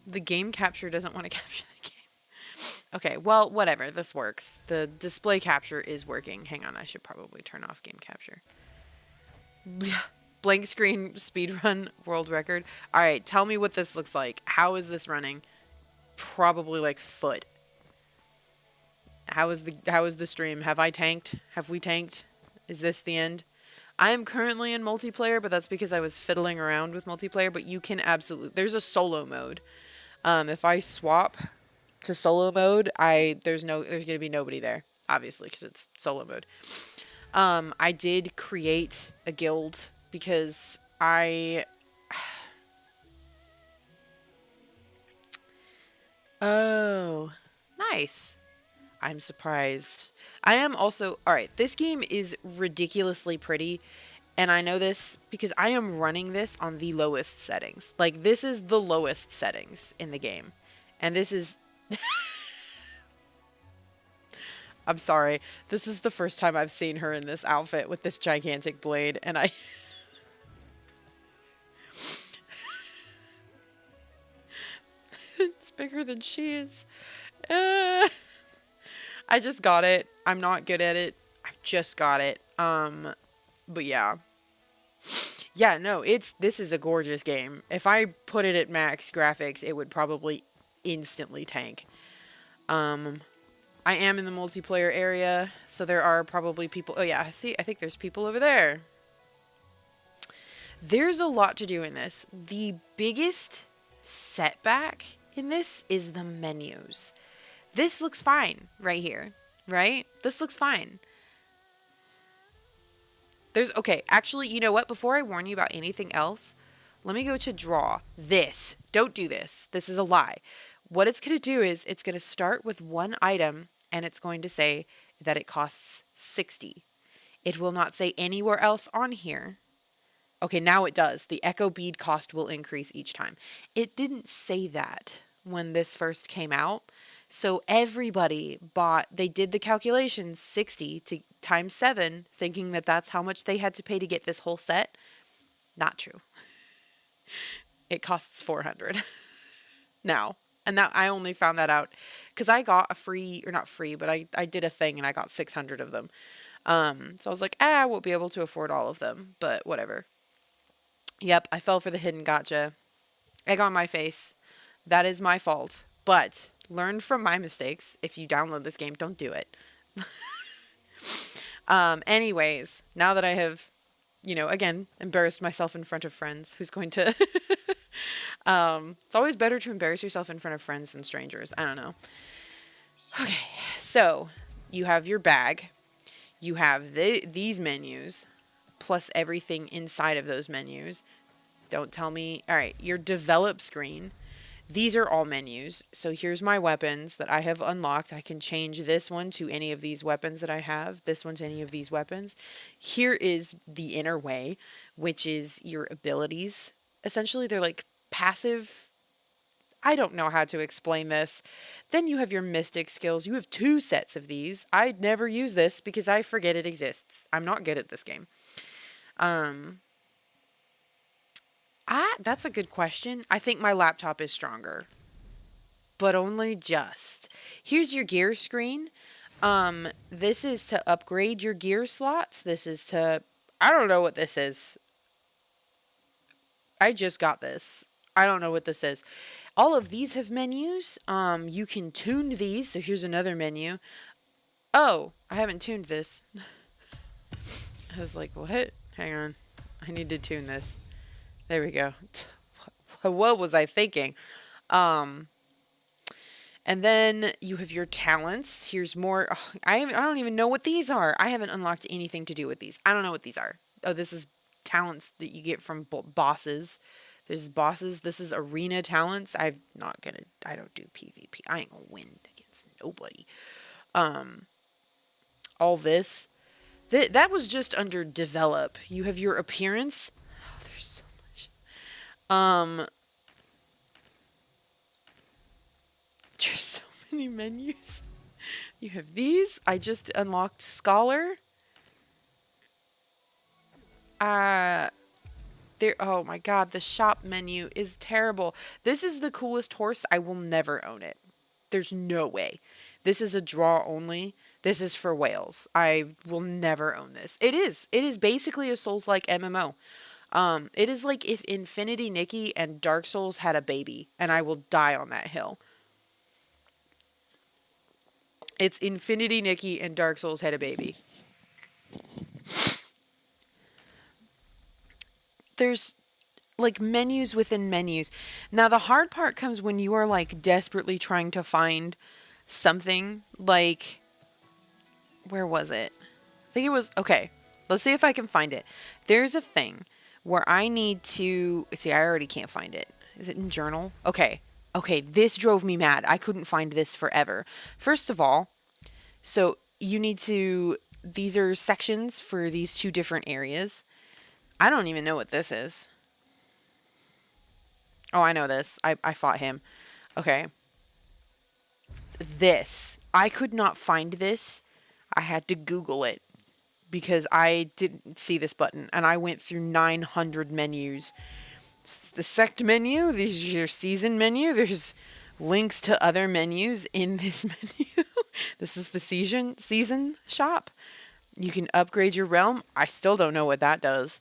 The game capture doesn't want to capture the game. Okay, well, whatever. This works. The display capture is working. Hang on, I should probably turn off game capture. Blank screen speedrun world record. All right, tell me what this looks like. How is this running? Probably like foot. How is the stream? Have I tanked? Have we tanked? Is this the end? I am currently in multiplayer, but that's because I was fiddling around with multiplayer, but you can absolutely... There's a solo mode. If I swap to solo mode, there's going to be nobody there, obviously, because it's solo mode. I did create a guild because Oh, nice. I'm surprised. I am also... Alright, this game is ridiculously pretty, and I know this because I am running this on the lowest settings. Like, this is the lowest settings in the game. And this is... I'm sorry. This is the first time I've seen her in this outfit with this gigantic blade, and I... It's bigger than she is. I just got it. I'm not good at it. I've just got it. But yeah. Yeah, no, this is a gorgeous game. If I put it at max graphics, it would probably instantly tank. I am in the multiplayer area, so there are probably people... Oh yeah, see, I think there's people over there. There's a lot to do in this. The biggest setback in this is the menus. This looks fine right here, right? This looks fine. Okay, actually, you know what? Before I warn you about anything else, let me go to draw. This. Don't do this. This is a lie. What it's going to do is it's going to start with one item and it's going to say that it costs 60. It will not say anywhere else on here. Okay, now it does. The echo bead cost will increase each time. It didn't say that when this first came out. So everybody they did the calculations 60 to times 7, thinking that that's how much they had to pay to get this whole set. Not true. It costs 400 now. And that I only found that out because I got a free, or not free, but I did a thing and I got 600 of them. So I was like, I won't be able to afford all of them, but whatever. Yep, I fell for the hidden gotcha. Egg on my face. That is my fault. But learn from my mistakes. If you download this game, don't do it. Anyways, now that I have, again, embarrassed myself in front of friends, who's going to... it's always better to embarrass yourself in front of friends than strangers. I don't know. Okay, so you have your bag. You have these menus plus everything inside of those menus. Don't tell me. All right, your develop screen. These are all menus. So here's my weapons that I have unlocked. I can change this one to any of these weapons that I have, this one to any of these weapons. Here is the inner way, which is your abilities. Essentially, they're like passive. I don't know how to explain this. Then you have your mystic skills. You have 2 sets of these. I'd never use this because I forget it exists. I'm not good at this game. That's a good question. I think my laptop is stronger, but only just. Here's your gear screen. This is to upgrade your gear slots. This is to, I don't know what this is. I just got this. I don't know what this is. All of these have menus. You can tune these. So here's another menu. Oh, I haven't tuned this. I was like, what? Hang on. I need to tune this. There we go. What was I thinking? And then you have your talents. Here's more. Oh, I don't even know what these are. I haven't unlocked anything to do with these. I don't know what these are. Oh, this is talents that you get from bosses. There's bosses. This is arena talents. I don't do PvP. I ain't gonna win against nobody. All this. That was just under develop. You have your appearance. Oh, there's so much. There's so many menus. You have these. I just unlocked Scholar. Oh my god, the shop menu is terrible. This is the coolest horse. I will never own it. There's no way. This is a draw only. This is for whales. I will never own this. It is. It is basically a Souls-like MMO. It is like if Infinity Nikki and Dark Souls had a baby, and I will die on that hill. It's Infinity Nikki and Dark Souls had a baby. There's like menus within menus. Now the hard part comes when you are like desperately trying to find something. Like, where was it? I think it was, okay, let's see if I can find it. There's a thing where I need to, see, I already can't find it. Is it in journal? Okay. Okay, this drove me mad. I couldn't find this forever. First of all, so you need to, these are sections for these 2 different areas. I don't even know what this is. Oh, I know this. I fought him. Okay. This. I could not find this. I had to Google it because I didn't see this button. And I went through 900 menus. This is the sect menu. This is your season menu. There's links to other menus in this menu. This is the season shop. You can upgrade your realm. I still don't know what that does.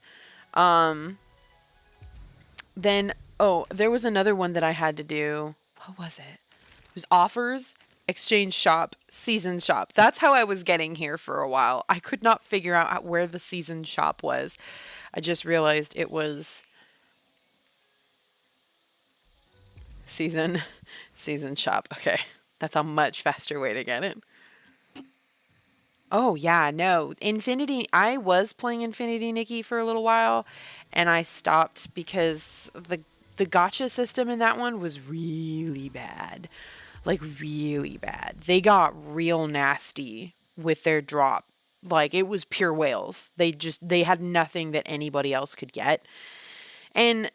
Then, oh, there was another one that I had to do. What was it? It was offers, exchange shop, season shop. That's how I was getting here for a while. I could not figure out where the season shop was. I just realized it was season shop. Okay. That's a much faster way to get it. Oh, yeah, no. I was playing Infinity Nikki for a little while, and I stopped because the gacha system in that one was really bad. Like, really bad. They got real nasty with their drop. Like, it was pure whales. They had nothing that anybody else could get. And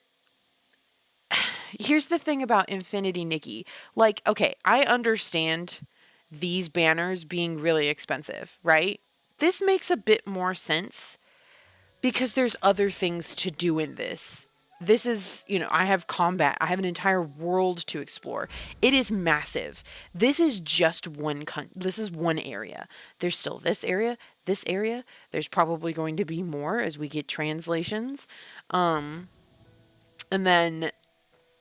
here's the thing about Infinity Nikki. Like, okay, I understand these banners being really expensive, right? This makes a bit more sense because there's other things to do in this. This is, I have combat. I have an entire world to explore. It is massive. This is just this is one area. There's still this area. There's probably going to be more as we get translations. And then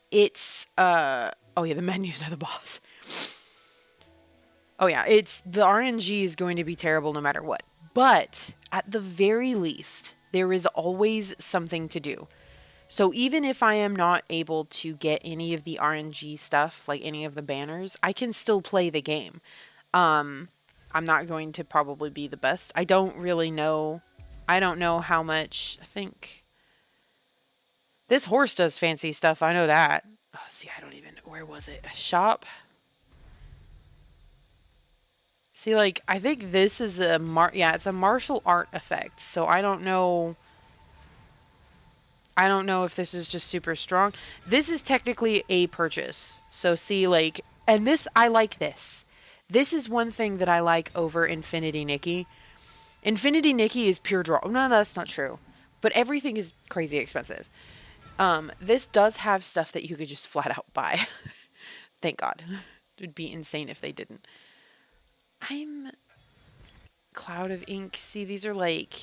it's, oh yeah, the menus are the boss. Oh yeah, the RNG is going to be terrible no matter what. But at the very least, there is always something to do. So even if I am not able to get any of the RNG stuff, like any of the banners, I can still play the game. I I'm not going to probably be the best. I don't really know. I don't know how much. I think this horse does fancy stuff. I know that. Oh, see, I don't even. Where was it? A shop? See, like, I think this is a yeah, it's a martial art effect. So I don't know. I don't know if this is just super strong. This is technically a purchase. So see, like, and this, I like this. This is one thing that I like over Infinity Nikki. Infinity Nikki is pure draw. No, that's not true. But everything is crazy expensive. This does have stuff that you could just flat out buy. Thank God. It would be insane if they didn't. I'm Cloud of Ink. See, these are like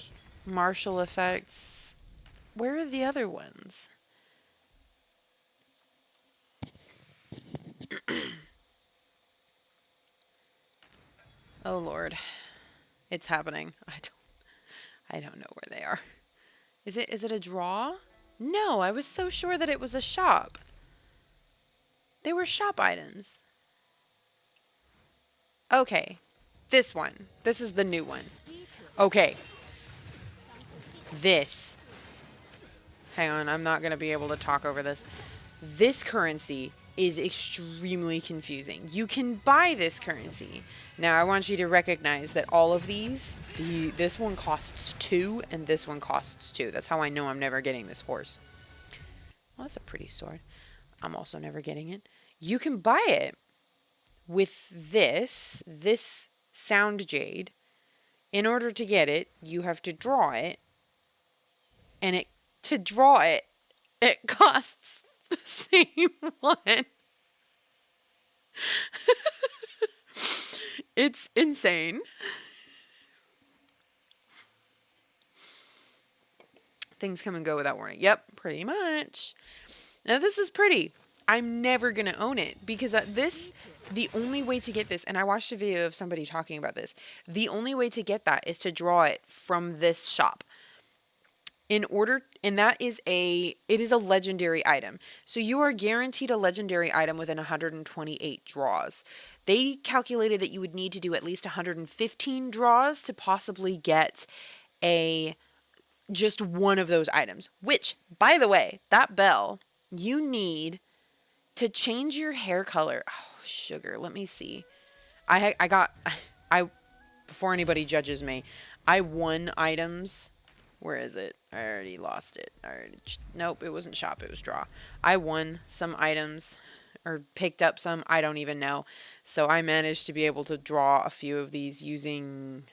martial effects. Where are the other ones? Oh Lord. It's happening. I don't know where they are. Is it a draw? No, I was so sure that it was a shop. They were shop items. Okay. This one. This is the new one. Okay. This. Hang on, I'm not going to be able to talk over this. This currency is extremely confusing. You can buy this currency. Now, I want you to recognize that all of these, this one costs 2 and this one costs 2. That's how I know I'm never getting this horse. Well, that's a pretty sword. I'm also never getting it. You can buy it with this sound jade. In order to get it, you have to draw it. And to draw it, it costs the same one. It's insane. Things come and go without warning. Yep, pretty much. Now this is pretty. I'm never going to own it because the only way to get this, and I watched a video of somebody talking about this, the only way to get that is to draw it from this shop. And that is it is a legendary item. So you are guaranteed a legendary item within 128 draws. They calculated that you would need to do at least 115 draws to possibly get just one of those items. Which, by the way, that bell, you need to change your hair color. Oh, sugar, let me see. Before anybody judges me, I won items. Where is it? I already lost it. Nope, it wasn't shop, it was draw. I won some items, or picked up some, I don't even know. So I managed to be able to draw a few of these using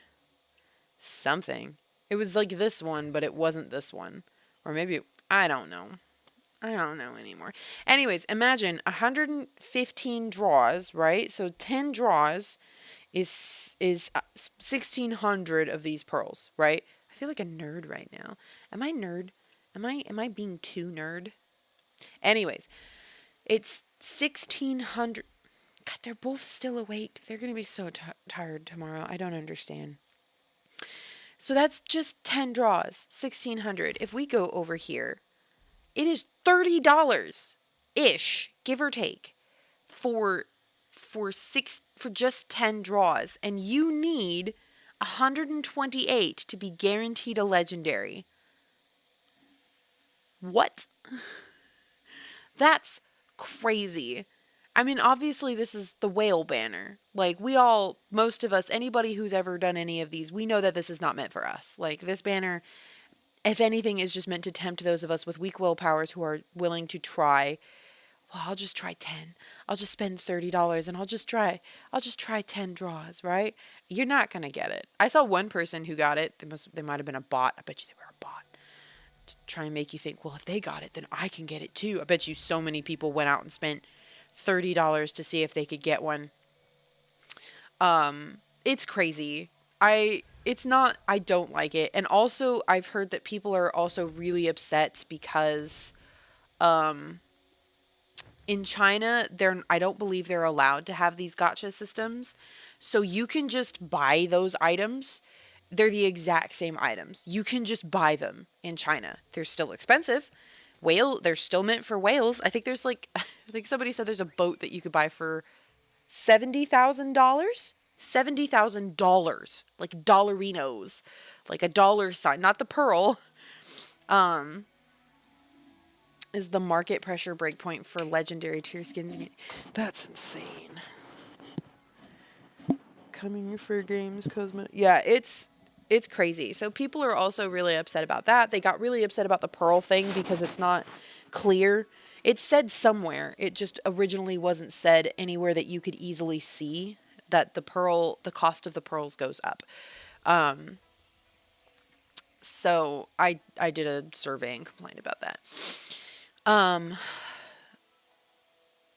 something. It was like this one, but it wasn't this one. Or maybe, I don't know. I don't know anymore. Anyways, imagine 115 draws, right? So 10 draws is 1,600 of these pearls, right? I feel like a nerd right now. Am I nerd? Am I being too nerd? Anyways, it's 1,600. God, they're both still awake. They're going to be so tired tomorrow. I don't understand. So that's just 10 draws, 1,600. If we go over here, it is $30-ish, give or take, for just 10 draws. And you need 128 to be guaranteed a legendary. What? That's crazy. I mean, obviously this is the whale banner. Like, most of us, anybody who's ever done any of these, we know that this is not meant for us. Like, this banner, if anything, is just meant to tempt those of us with weak willpowers who are willing to try. Well, I'll just try 10. I'll just spend $30 and I'll just try 10 draws, right? You're not going to get it. I saw one person who got it. They might have been a bot. I bet you they were a bot. To try and make you think, well, if they got it, then I can get it too. I bet you so many people went out and spent $30 to see if they could get one. It's crazy. I don't like it. And also, I've heard that people are also really upset because, in China, I don't believe they're allowed to have these gacha systems. So you can just buy those items. They're the exact same items. You can just buy them in China. They're still expensive. They're still meant for whales. I think I think somebody said there's a boat that you could buy for $70,000. $70,000, like dollarinos, like a dollar sign, not the pearl, is the market pressure breakpoint for legendary tier skins. That's insane. Coming for games, Cosmo. Yeah, it's crazy. So people are also really upset about that. They got really upset about the pearl thing because it's not clear. It's said somewhere. It just originally wasn't said anywhere that you could easily see that the cost of the pearls goes up. So I did a survey and complained about that.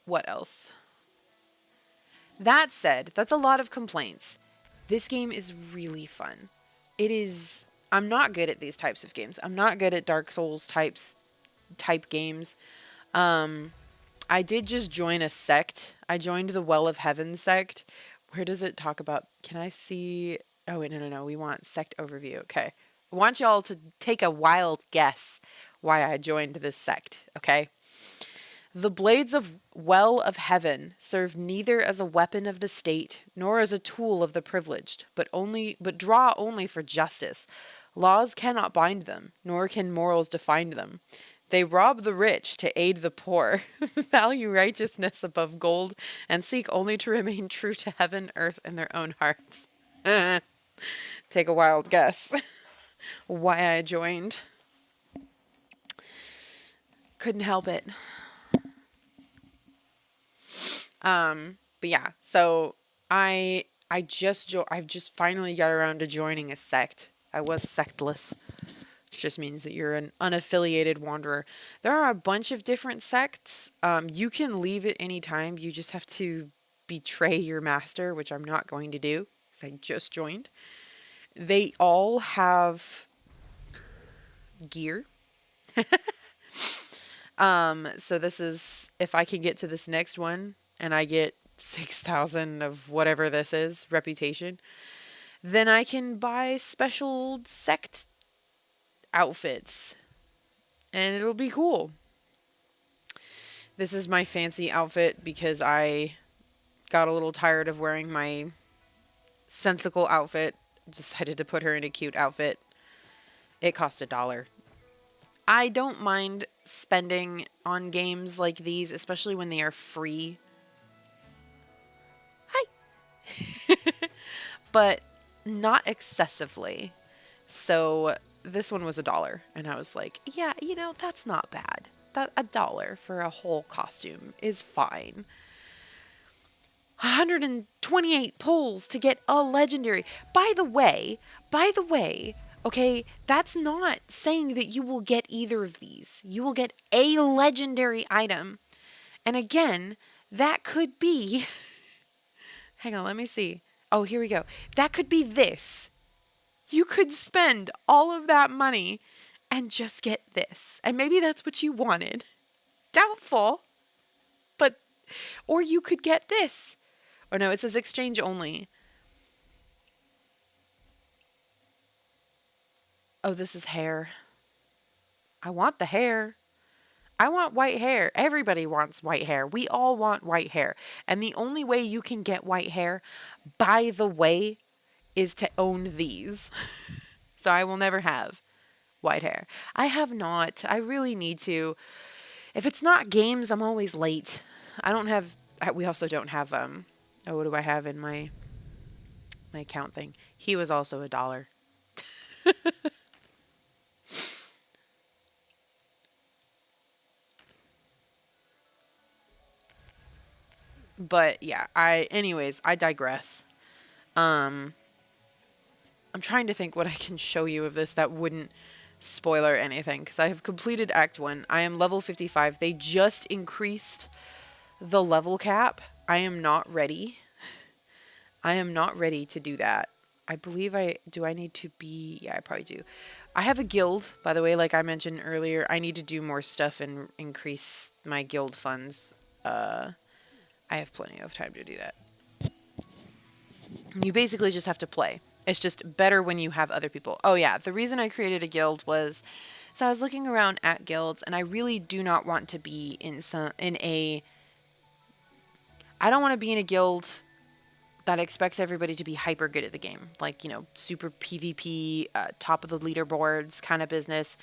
What else? That said, that's a lot of complaints. This game is really fun. It is. I'm not good at these types of games. I'm not good at Dark Souls type games. I did just join a sect. I joined the Well of Heaven sect. Where does it talk about? Can I see? Oh, wait, no. We want sect overview. Okay. I want y'all to take a wild guess why I joined this sect. Okay. The blades of Well of Heaven serve neither as a weapon of the state nor as a tool of the privileged, but draw only for justice. Laws cannot bind them, nor can morals define them. They rob the rich to aid the poor, value righteousness above gold, and seek only to remain true to heaven, earth, and their own hearts. Take a wild guess why I joined. Couldn't help it. But yeah, so I've just finally got around to joining a sect. I was sectless, which just means that you're an unaffiliated wanderer. There are a bunch of different sects. You can leave at any time. You just have to betray your master, which I'm not going to do because I just joined. They all have gear. So this is, if I can get to this next one and I get 6,000 of whatever this is, reputation, then I can buy special sect outfits and it'll be cool. This is my fancy outfit because I got a little tired of wearing my sensical outfit. Decided to put her in a cute outfit. It cost $1. I don't mind spending on games like these, especially when they are free. Hi. But not excessively. So this one was $1. And I was like, yeah, that's not bad. That $1 for a whole costume is fine. 128 pulls to get a legendary. By the way, okay, that's not saying that you will get either of these. You will get a legendary item. And again, that could be... Hang on, let me see. Oh, here we go. That could be this. You could spend all of that money and just get this. And maybe that's what you wanted. Doubtful. But, or you could get this. Or no, it says exchange only. Oh, this is hair. I want the hair. I want white hair. Everybody wants white hair. We all want white hair. And the only way you can get white hair, by the way, is to own these. So I will never have white hair. I have not. I really need to. If it's not games, I'm always late. I don't have... We also don't have... Oh, what do I have in my account thing? He was also $1. But yeah, anyways, I digress. I'm trying to think what I can show you of this that wouldn't spoiler anything, because I have completed Act 1. I am level 55. They just increased the level cap. I am not ready. I am not ready to do that. I believe do I need to be... Yeah, I probably do. I have a guild, by the way, like I mentioned earlier. I need to do more stuff and increase my guild funds. I have plenty of time to do that. You basically just have to play. It's just better when you have other people. Oh yeah, the reason I created a guild was... So I was looking around at guilds, and I really do not want to be in a... I don't want to be in a guild that expects everybody to be hyper good at the game, like, super PvP, top of the leaderboards kind of business.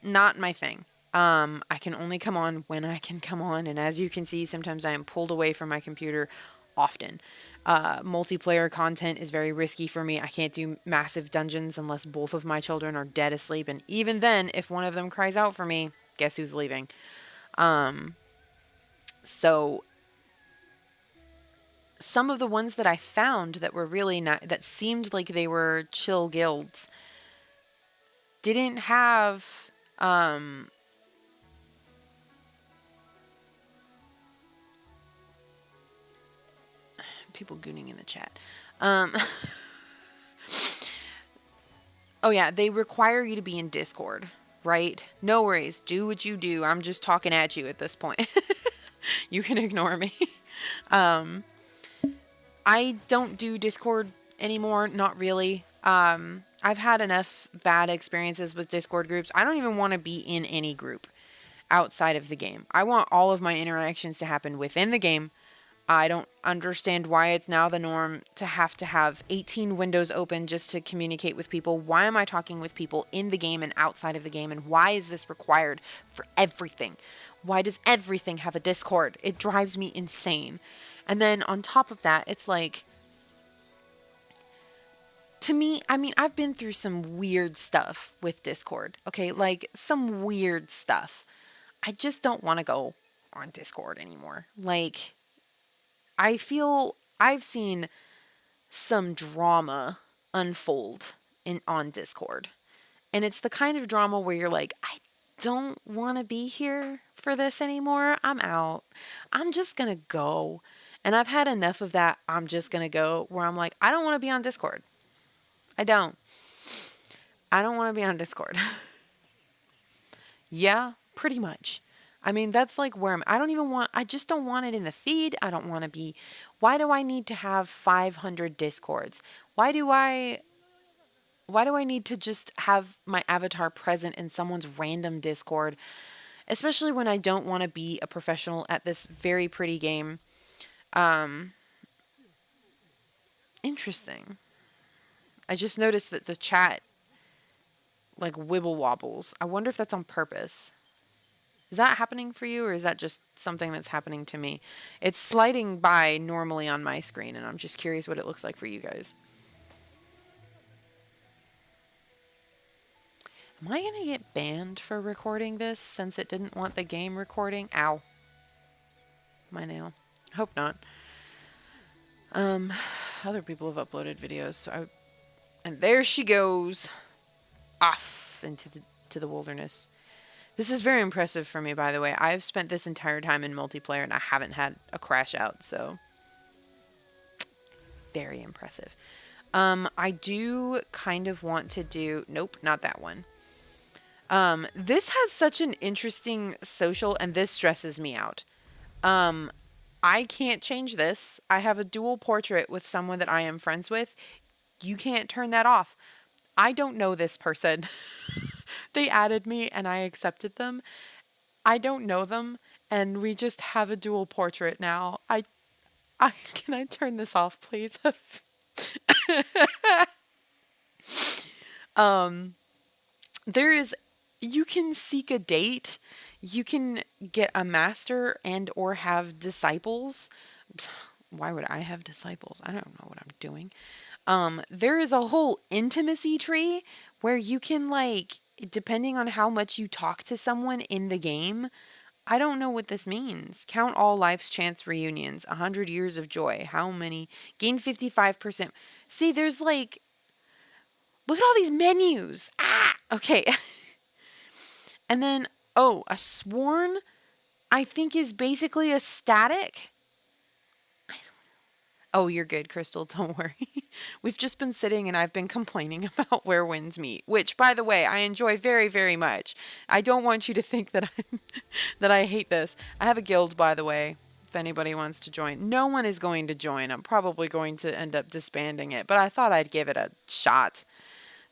Not my thing. I can only come on when I can come on, and as you can see, sometimes I am pulled away from my computer often. Multiplayer content is very risky for me. I can't do massive dungeons unless both of my children are dead asleep, and even then, if one of them cries out for me, guess who's leaving? So some of the ones that I found that were really that seemed like they were chill guilds didn't have people gooning in the chat. Oh yeah, they require you to be in Discord, right? No worries. Do what you do. I'm just talking at you at this point. You can ignore me. I don't do Discord anymore, not really. I've had enough bad experiences with Discord groups. I don't even want to be in any group outside of the game. I want all of my interactions to happen within the game. I don't understand why it's now the norm to have 18 windows open just to communicate with people. Why am I talking with people in the game and outside of the game? And why is this required for everything? Why does everything have a Discord? It drives me insane. And then on top of that, it's like, to me, I mean, I've been through some weird stuff with Discord. Okay, like some weird stuff. I just don't want to go on Discord anymore. Like, I feel I've seen some drama unfold on Discord. And it's the kind of drama where you're like, I don't want to be here for this anymore. I'm out. I'm just going to go. And I've had enough of that. I'm just going to go where I'm like, I don't want to be on Discord. I don't want to be on Discord. Yeah, pretty much. I mean, that's like where I just don't want it in the feed. I don't want to be, why do I need to have 500 Discords? Why do I need to just have my avatar present in someone's random Discord? Especially when I don't want to be a professional at this very pretty game. Interesting. I just noticed that the chat like wibble wobbles. I wonder if that's on purpose. Is that happening for you, or is that just something that's happening to me? It's sliding by normally on my screen, and I'm just curious what it looks like for you guys. Am I going to get banned for recording this since it didn't want the game recording? Ow. My nail. Hope not. Other people have uploaded videos, so and there she goes. Off into the wilderness. This is very impressive for me, by the way. I've spent this entire time in multiplayer and I haven't had a crash out, so very impressive. I do kind of want to do, nope, not that one. This has such an interesting social, and this stresses me out. I can't change this. I have a dual portrait with someone that I am friends with. You can't turn that off. I don't know this person. They added me and I accepted them. I don't know them, and we just have a dual portrait now. Can I turn this off, please? You can seek a date. You can get a master and or have disciples. Why would I have disciples? I don't know what I'm doing. There is a whole intimacy tree where you can, like, depending on how much you talk to someone in the game, I don't know what this means. Count all life's chance reunions, 100 years of joy. How many? Gain 55%. See, there's like, look at all these menus. Okay. And then, a sworn, I think, is basically a static. I don't know. Oh, you're good, Crystal. Don't worry. We've just been sitting and I've been complaining about where winds meet, which, by the way, I enjoy very, very much. I don't want you to think that that I hate this. I have a guild, by the way, if anybody wants to join. No one is going to join. I'm probably going to end up disbanding it, but I thought I'd give it a shot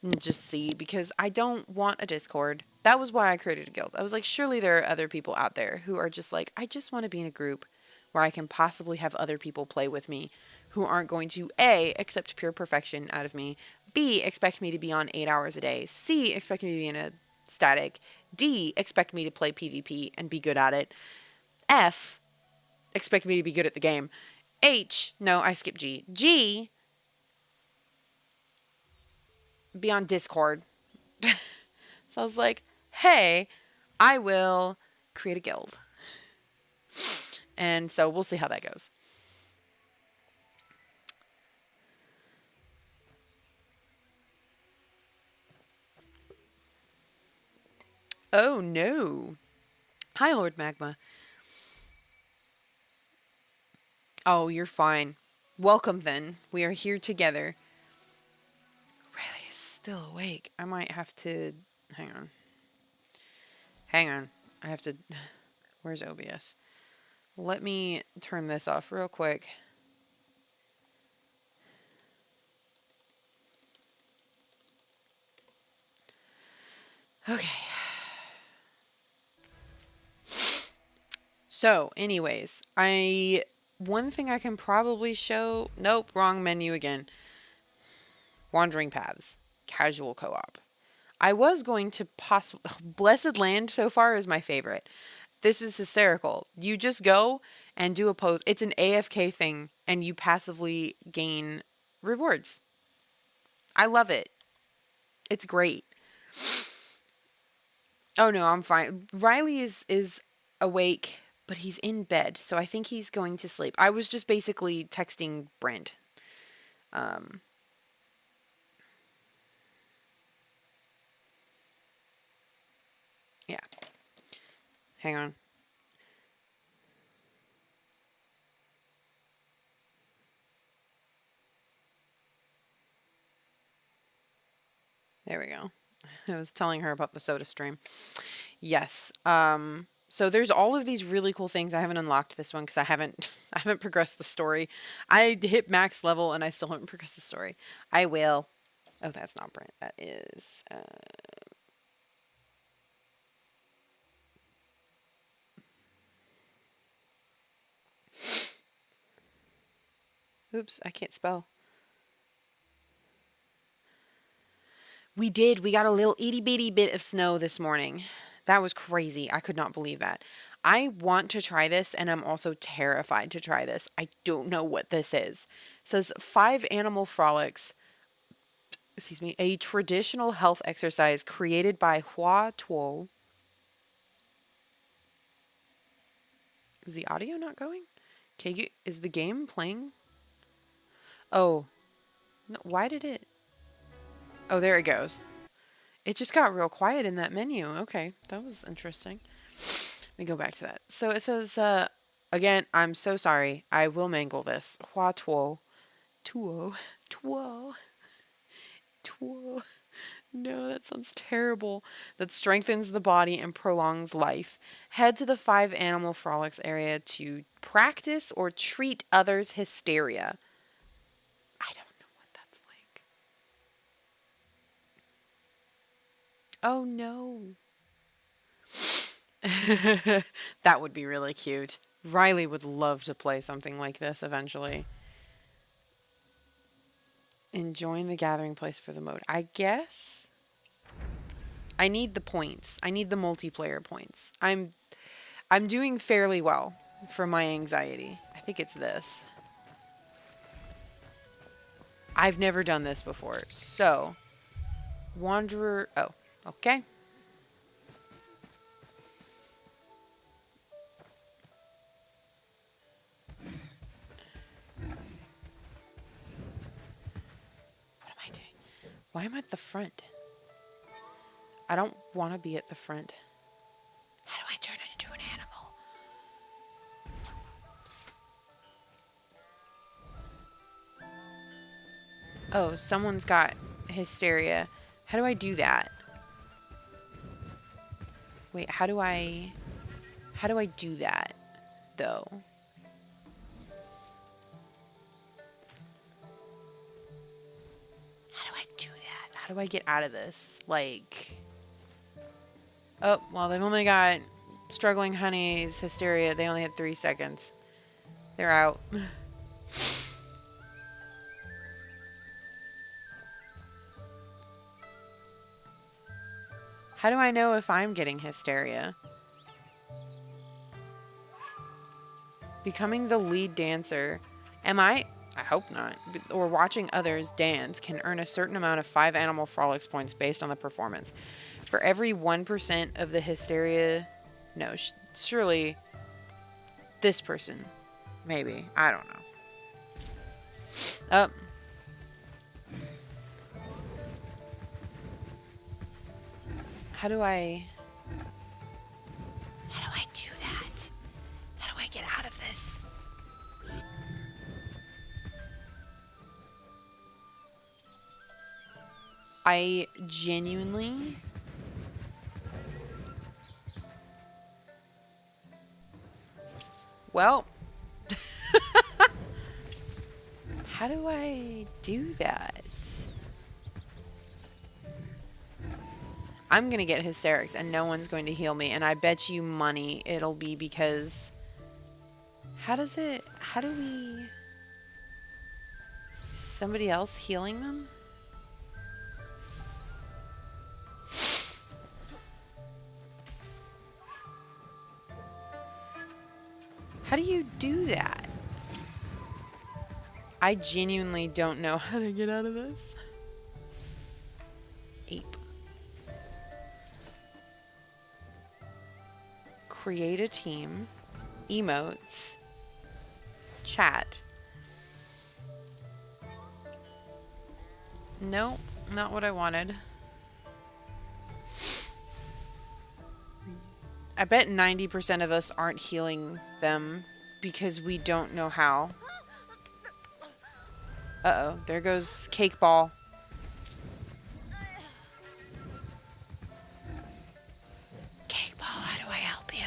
and just see, because I don't want a Discord. That was why I created a guild. I was like, surely there are other people out there who are just like, I just want to be in a group where I can possibly have other people play with me who aren't going to A, accept pure perfection out of me, B, expect me to be on 8 hours a day, C, expect me to be in a static, D, expect me to play PvP and be good at it, F, expect me to be good at the game, H, no, I skipped G, G, be on Discord. So I was like, hey, I will create a guild. And so we'll see how that goes. Oh no. Hi, Lord Magma. Oh, you're fine. Welcome then. We are here together. Riley is still awake. I might have to... Hang on. Hang on. I have to... Where's OBS? Let me turn this off real quick. Okay. So, anyways, one thing I can probably show... Nope, wrong menu again. Wandering Paths. Casual co-op. I was going to Blessed Land so far is my favorite. This is hysterical. You just go and do a pose. It's an AFK thing, and you passively gain rewards. I love it. It's great. Oh no, I'm fine. Riley is awake, but he's in bed, so I think he's going to sleep. I was just basically texting Brent. Yeah. Hang on. There we go. I was telling her about the soda stream. Yes. So there's all of these really cool things. I haven't unlocked this one because I haven't progressed the story. I hit max level and I still haven't progressed the story. I will. Oh, that's not Brent. That is oops, I can't spell. We did. We got a little itty bitty bit of snow this morning. That was crazy. I could not believe that. I want to try this, and I'm also terrified to try this. I don't know what this is. It says 5 animal frolics. Excuse me. A traditional health exercise created by Hua Tuo. Is the audio not going? Okay, is the game playing? Oh. No, why did it... Oh, there it goes. It just got real quiet in that menu. Okay, that was interesting. Let me go back to that. So it says, again, I'm so sorry. I will mangle this. Hua tuo. Tuo. Tuo. Tuo. No, that sounds terrible. That strengthens the body and prolongs life. Head to the 5 animal frolics area to practice or treat others' hysteria. I don't know what that's like. Oh no. That would be really cute. Riley would love to play something like this eventually. Enjoying the gathering place for the mode. I guess I need the points. I need the multiplayer points. I'm doing fairly well for my anxiety. I think it's this. I've never done this before. So, Wanderer. Oh, okay. What am I doing? Why am I at the front? I don't want to be at the front. How do I turn it into an animal? Oh, someone's got hysteria. How do I do that? Wait, how do I do that, though? How do I do that? How do I get out of this? Like... Oh, well, they've only got struggling honeys, hysteria. They only had 3 seconds. They're out. How do I know if I'm getting hysteria? Becoming the lead dancer. Am I? I hope not. Or watching others dance can earn a certain amount of 5 Animal Frolics points based on the performance. For every 1% of the hysteria... No, surely this person. Maybe. I don't know. Oh. How do I do that? How do I get out of this? I genuinely... Well... How do I do that? I'm going to get hysterics and no one's going to heal me. And I bet you money it'll be because... How do we... Somebody else healing them? How do you do that? I genuinely don't know how to get out of this. Ape. Create a team. Emotes. Chat. No, not what I wanted. I bet 90% of us aren't healing them because we don't know how. Uh-oh, there goes Cake Ball. Cake Ball, how do I help you?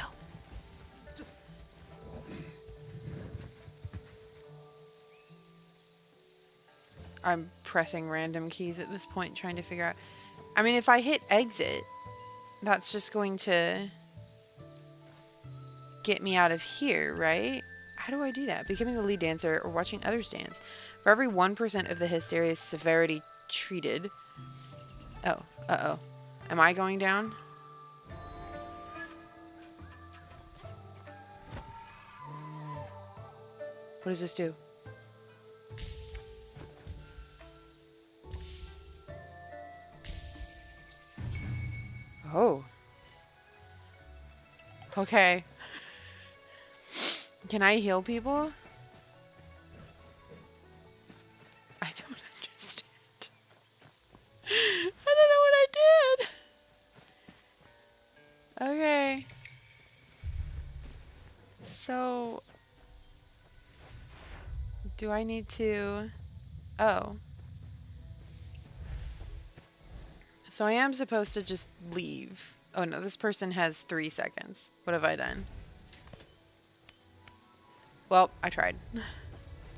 I'm pressing random keys at this point, trying to figure out... I mean, if I hit exit, that's just going to get me out of here, right? How do I do that? Becoming the lead dancer or watching others dance. For every 1% of the hysteria severity treated... Oh, uh-oh. Am I going down? What does this do? Oh. Okay. Can I heal people? I don't understand. I don't know what I did. Okay. So... Do I need to... Oh. So I am supposed to just leave. Oh no, this person has 3 seconds. What have I done? Well, I tried.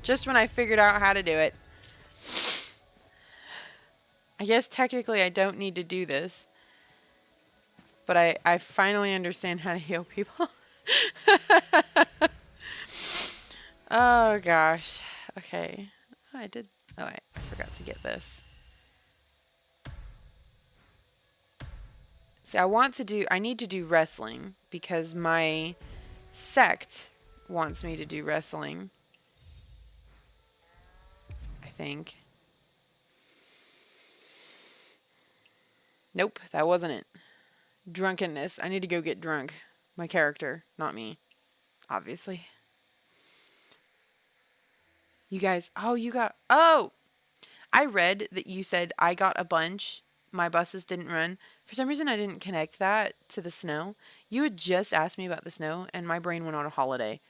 Just when I figured out how to do it. I guess technically I don't need to do this. But I finally understand how to heal people. Oh gosh. Okay. Oh, I did. Oh, I forgot to get this. See, I need to do wrestling because my sect wants me to do wrestling. I think. Nope, that wasn't it. Drunkenness. I need to go get drunk. My character, not me. Obviously. You guys, oh! I read that you said I got a bunch. My buses didn't run. For some reason, I didn't connect that to the snow. You had just asked me about the snow, and my brain went on a holiday.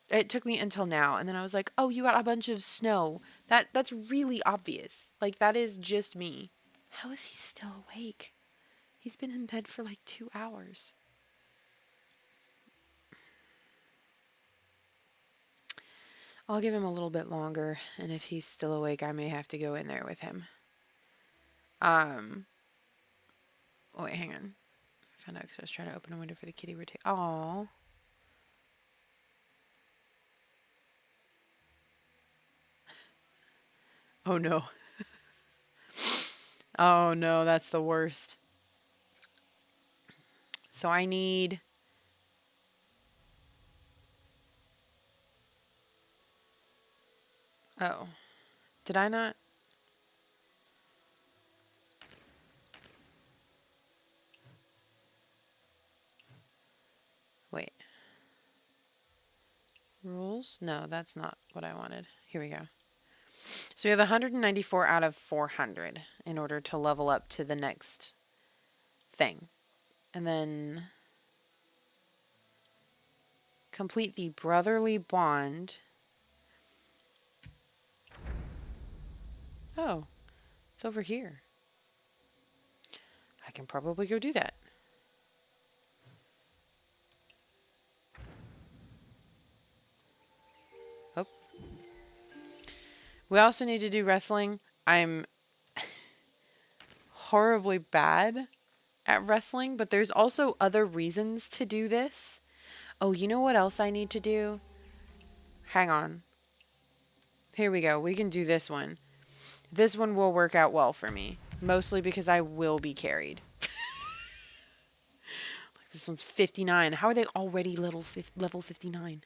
It took me until now, and then I was like, oh, you got a bunch of snow. That's really obvious. Like, that is just me. How is he still awake? He's been in bed for like 2 hours. I'll give him a little bit longer, and if he's still awake, I may have to go in there with him. Oh, wait, hang on. I found out because I was trying to open a window for the kitty rotate. Aww. Oh, no. Oh, no, that's the worst. So I need... Oh. Did I not? Wait. Rules? No, that's not what I wanted. Here we go. So we have 194 out of 400 in order to level up to the next thing. And then complete the brotherly bond. Oh, it's over here. I can probably go do that. Oh. We also need to do wrestling. I'm horribly bad at wrestling, but there's also other reasons to do this. Oh, you know what else I need to do? Hang on. Here we go. We can do this one. This one will work out well for me. Mostly because I will be carried. This one's 59. How are they already level 59?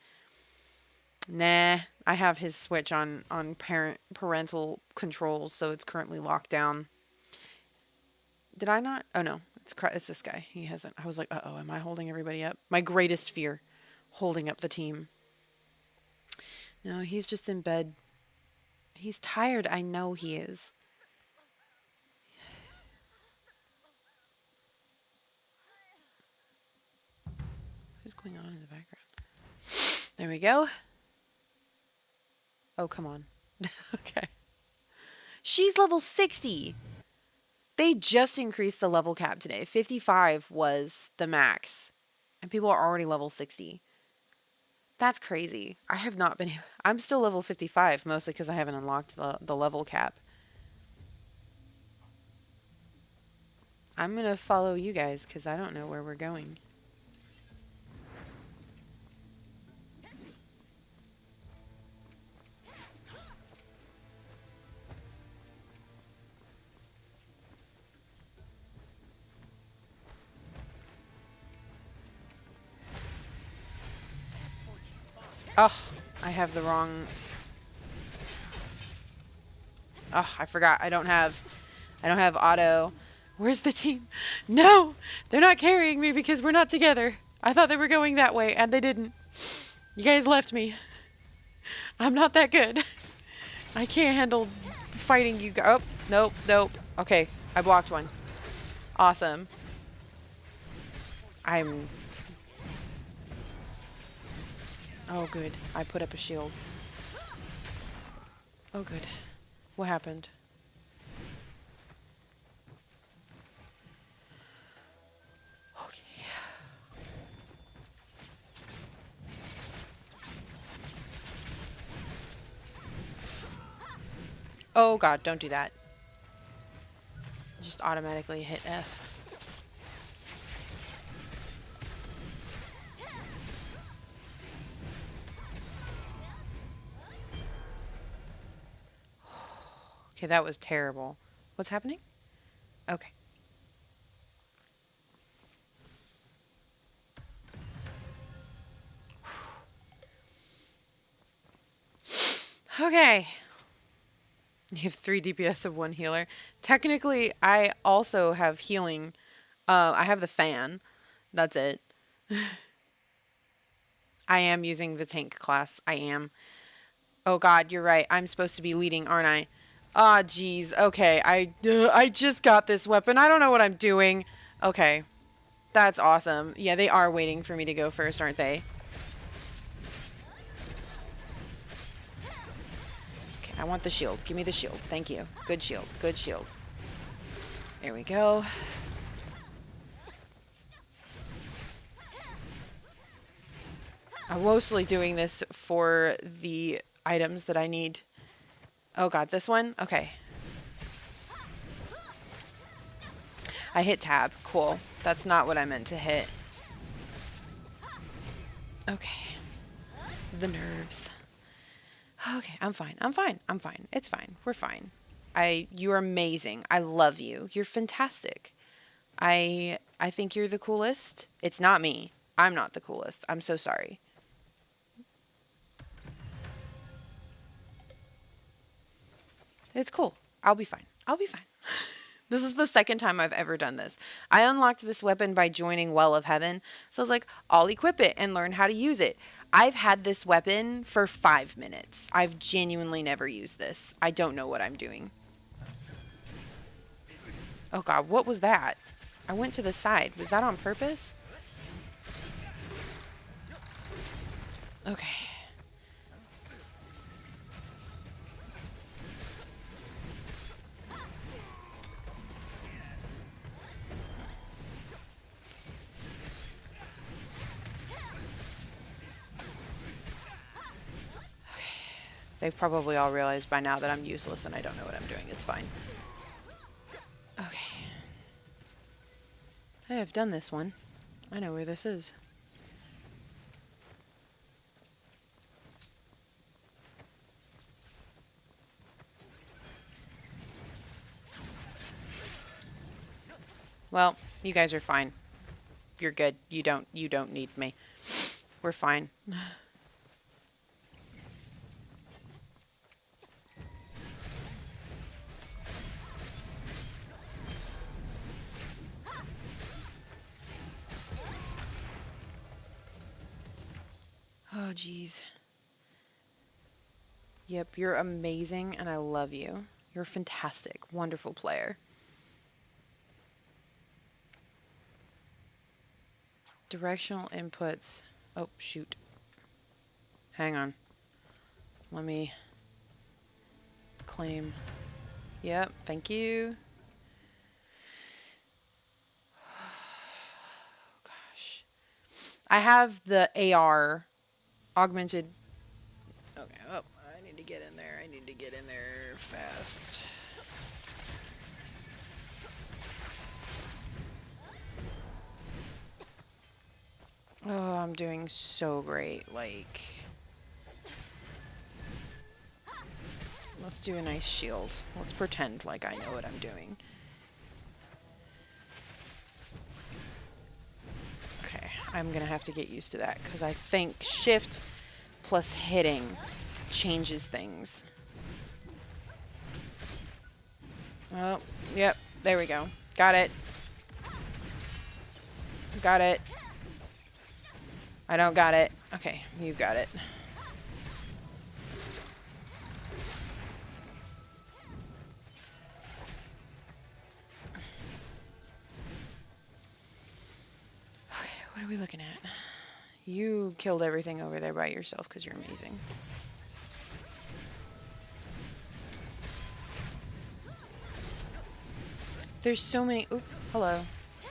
Nah, I have his switch on parental controls, so it's currently locked down. Did I not? Oh no, it's this guy. He hasn't. I was like, uh-oh, am I holding everybody up? My greatest fear, holding up the team. No, he's just in bed. He's tired. I know he is. What's going on in the background? There we go. Oh, come on. Okay. She's level 60. They just increased the level cap today. 55 was the max. And people are already level 60. That's crazy. I have not been... I'm still level 55, mostly because I haven't unlocked the level cap. I'm going to follow you guys, because I don't know where we're going. Oh, I have the wrong... Oh, I forgot. I don't have auto. Where's the team? No! They're not carrying me because we're not together. I thought they were going that way, and they didn't. You guys left me. I'm not that good. I can't handle fighting you guys. Oh, nope, nope. Okay, I blocked one. Awesome. Oh, good. I put up a shield. Oh, good. What happened? Okay. Oh, God, don't do that. Just automatically hit F. Okay, that was terrible. What's happening? Okay. Okay. You have 3 DPS of 1 healer. Technically, I also have healing. I have the fan. That's it. I am using the tank class. I am. Oh God, you're right. I'm supposed to be leading, aren't I? Ah, jeez. Okay, I just got this weapon. I don't know what I'm doing. Okay. That's awesome. Yeah, they are waiting for me to go first, aren't they? Okay, I want the shield. Give me the shield. Thank you. Good shield. Good shield. There we go. I'm mostly doing this for the items that I need. Oh God, this one? Okay. I hit tab. Cool. That's not what I meant to hit. Okay. The nerves. Okay, I'm fine. I'm fine. I'm fine. It's fine. We're fine. You're amazing. I love you. You're fantastic. I I think you're the coolest. It's not me. I'm not the coolest. I'm so sorry. It's cool. I'll be fine. I'll be fine. This is the second time I've ever done this. I unlocked this weapon by joining Well of Heaven. So I was like, I'll equip it and learn how to use it. I've had this weapon for 5 minutes. I've genuinely never used this. I don't know what I'm doing. Oh God, what was that? I went to the side. Was that on purpose? Okay. They've probably all realized by now that I'm useless and I don't know what I'm doing. It's fine. Okay. Hey, I've done this one. I know where this is. Well, you guys are fine. You're good. You don't need me. We're fine. Oh, geez. Yep, you're amazing and I love you. You're a fantastic, wonderful player. Directional inputs. Oh, shoot. Hang on. Let me claim. Yep, thank you. Oh, gosh. I have the AR augmented. Okay, oh, I need to get in there. I need to get in there fast. Oh, I'm doing so great. Like, let's do a nice shield. Let's pretend like I know what I'm doing. Okay, I'm gonna have to get used to that because I think shift plus hitting changes things. Oh, yep, there we go. Got it. Got it. I don't got it. Okay, you've got it. Okay, what are we looking at? You killed everything over there by yourself because you're amazing. There's so many. Oop, hello.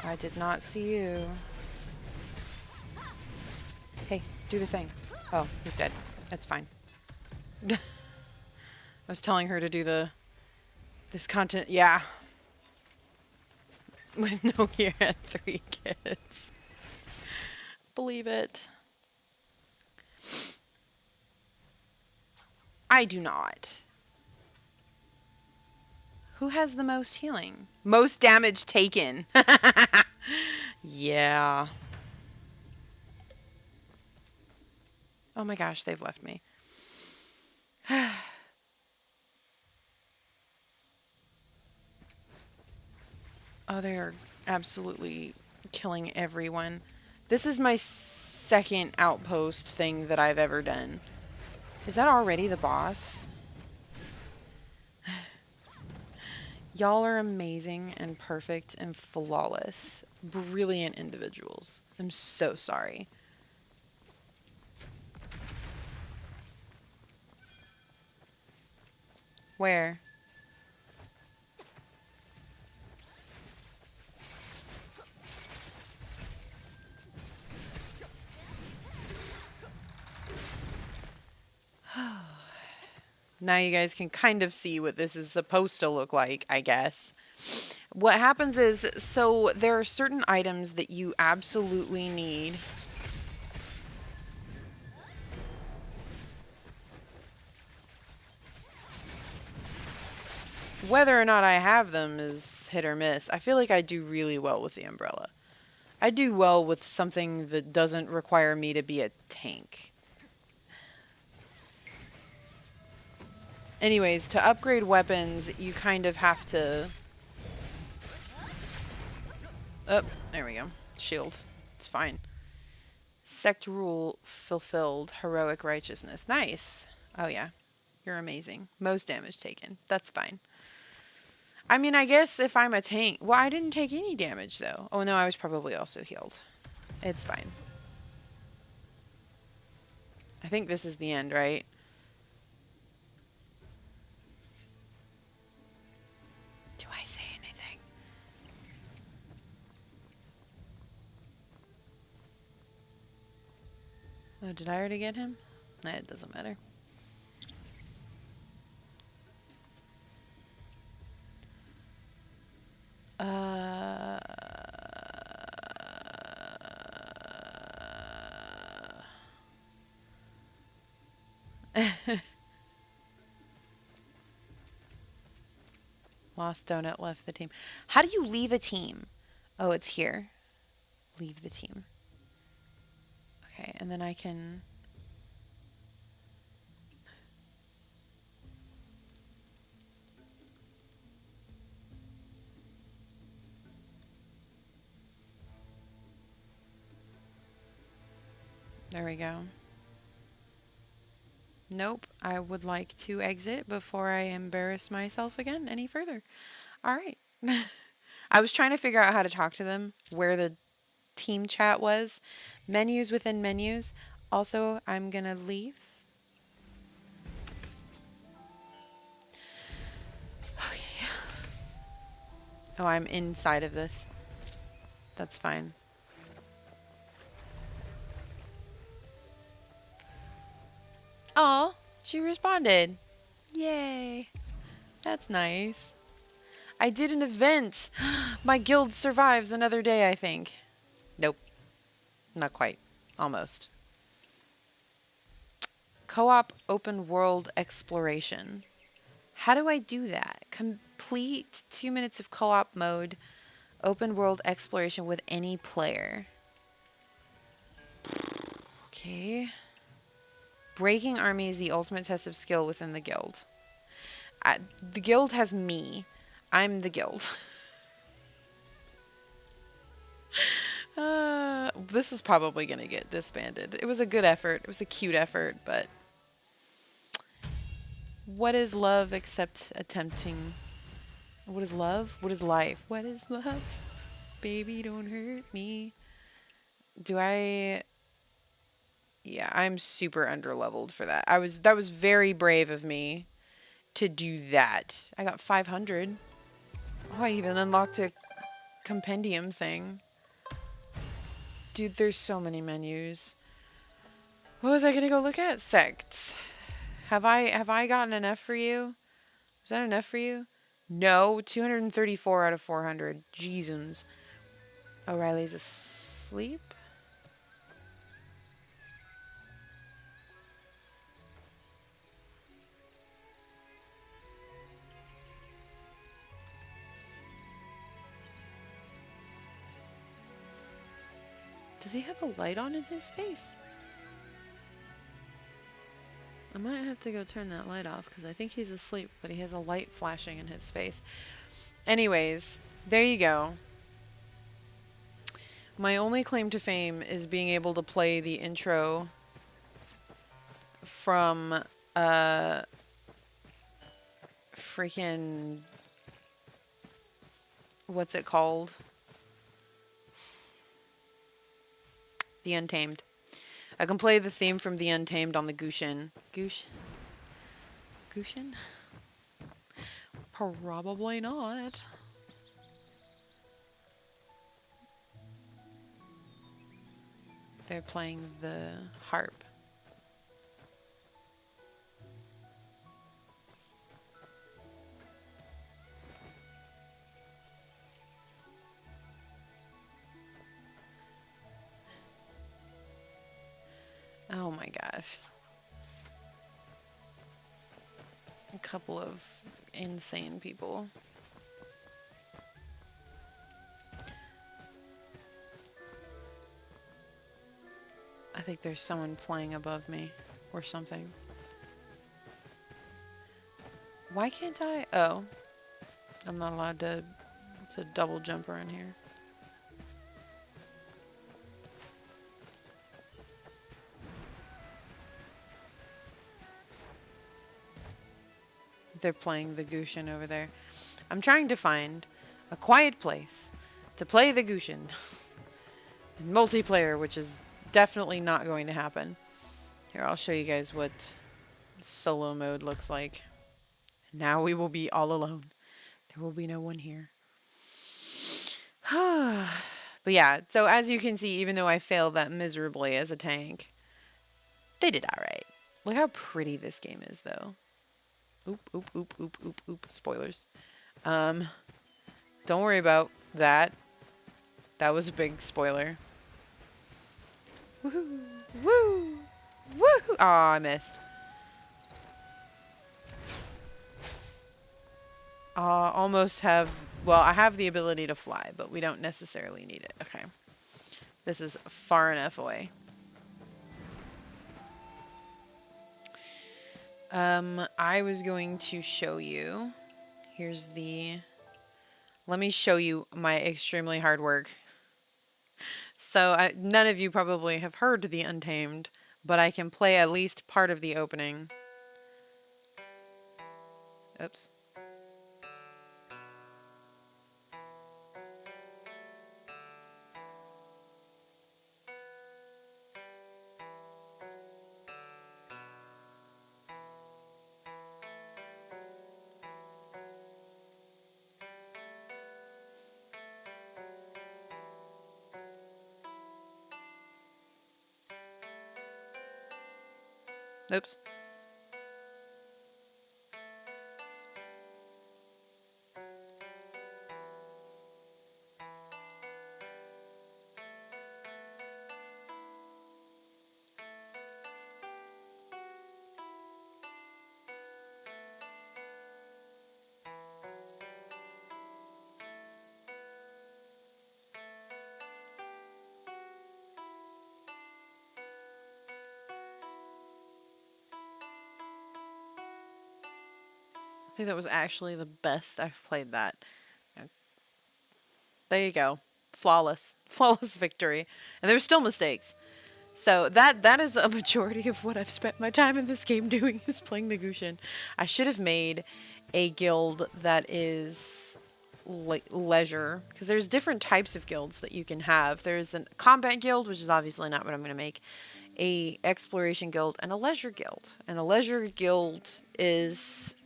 I did not see you. Hey, do the thing. Oh, he's dead. That's fine. I was telling her to do this content. Yeah. With no year and 3 kids. Believe it. I do not. Who has the most healing? Most damage taken. Yeah. Oh my gosh, they've left me. Oh, they're absolutely killing everyone. This is my second outpost thing that I've ever done. Is that already the boss? Y'all are amazing and perfect and flawless. Brilliant individuals. I'm so sorry. Where? Now you guys can kind of see what this is supposed to look like, I guess. What happens is, so there are certain items that you absolutely need. Whether or not I have them is hit or miss. I feel like I do really well with the umbrella. I do well with something that doesn't require me to be a tank. Anyways, to upgrade weapons, you kind of have to... Oh, there we go. Shield. It's fine. Sect rule fulfilled. Heroic righteousness. Nice. Oh, yeah. You're amazing. Most damage taken. That's fine. I mean, I guess if I'm a tank... Well, I didn't take any damage, though. Oh, no, I was probably also healed. It's fine. I think this is the end, right? Do I say anything? Oh, did I already get him? Nah, it doesn't matter. Lost donut, left the team. How do you leave a team? Oh, it's here. Leave the team. Okay, and then I can... There we go. Nope, I would like to exit before I embarrass myself again any further. All right. I was trying to figure out how to talk to them, where the team chat was. Menus within menus. Also, I'm gonna leave. Okay. Oh, I'm inside of this. That's fine. Oh, she responded. Yay. That's nice. I did an event. My guild survives another day, I think. Nope. Not quite. Almost. Co-op open world exploration. How do I do that? Complete 2 minutes of co-op mode. Open world exploration with any player. Okay. Breaking army is the ultimate test of skill within the guild. The guild has me. I'm the guild. This is probably going to get disbanded. It was a good effort. It was a cute effort, but... What is love except attempting... What is love? What is life? What is love? Baby, don't hurt me. Do I... Yeah, I'm super underleveled for that. That was very brave of me to do that. I got 500. Oh, I even unlocked a compendium thing. Dude, there's so many menus. What was I gonna go look at? Sects. Have I gotten enough for you? Is that enough for you? No, 234 out of 400. Jesus. O'Reilly's asleep? Does he have a light on in his face? I might have to go turn that light off because I think he's asleep, but he has a light flashing in his face. Anyways, there you go. My only claim to fame is being able to play the intro from freaking... What's it called? The Untamed. I can play the theme from The Untamed on the Gushin. Gushin? Probably not. They're playing the harp. Oh my gosh. A couple of insane people. think there's someone playing above me or something. Why can't I? Oh. I'm not allowed to double jump around here. They're playing the Gushin over there. I'm trying to find a quiet place to play the Gushin in multiplayer, which is definitely not going to happen. Here, I'll show you guys what solo mode looks like. Now we will be all alone. There will be no one here. But yeah, so as you can see, even though I failed that miserably as a tank, they did alright. Look how pretty this game is, though. Oop, oop, oop, oop, oop, oop. Spoilers. Don't worry about that. That was a big spoiler. Woohoo! Woo! Woohoo! Aw, I missed. Almost have... Well, I have the ability to fly, but we don't necessarily need it. Okay. This is far enough away. I was going to show you. Here's the... Let me show you my extremely hard work. So, none of you probably have heard the Untamed, but I can play at least part of the opening. Oops. Oops. I think that was actually the best I've played that. There you go. Flawless. Flawless victory. And there's still mistakes. So that is a majority of what I've spent my time in this game doing, is playing the Gushin. I should have made a guild that is leisure, because there's different types of guilds that you can have. There's a combat guild, which is obviously not what I'm going to make, a exploration guild, and a leisure guild. And a leisure guild is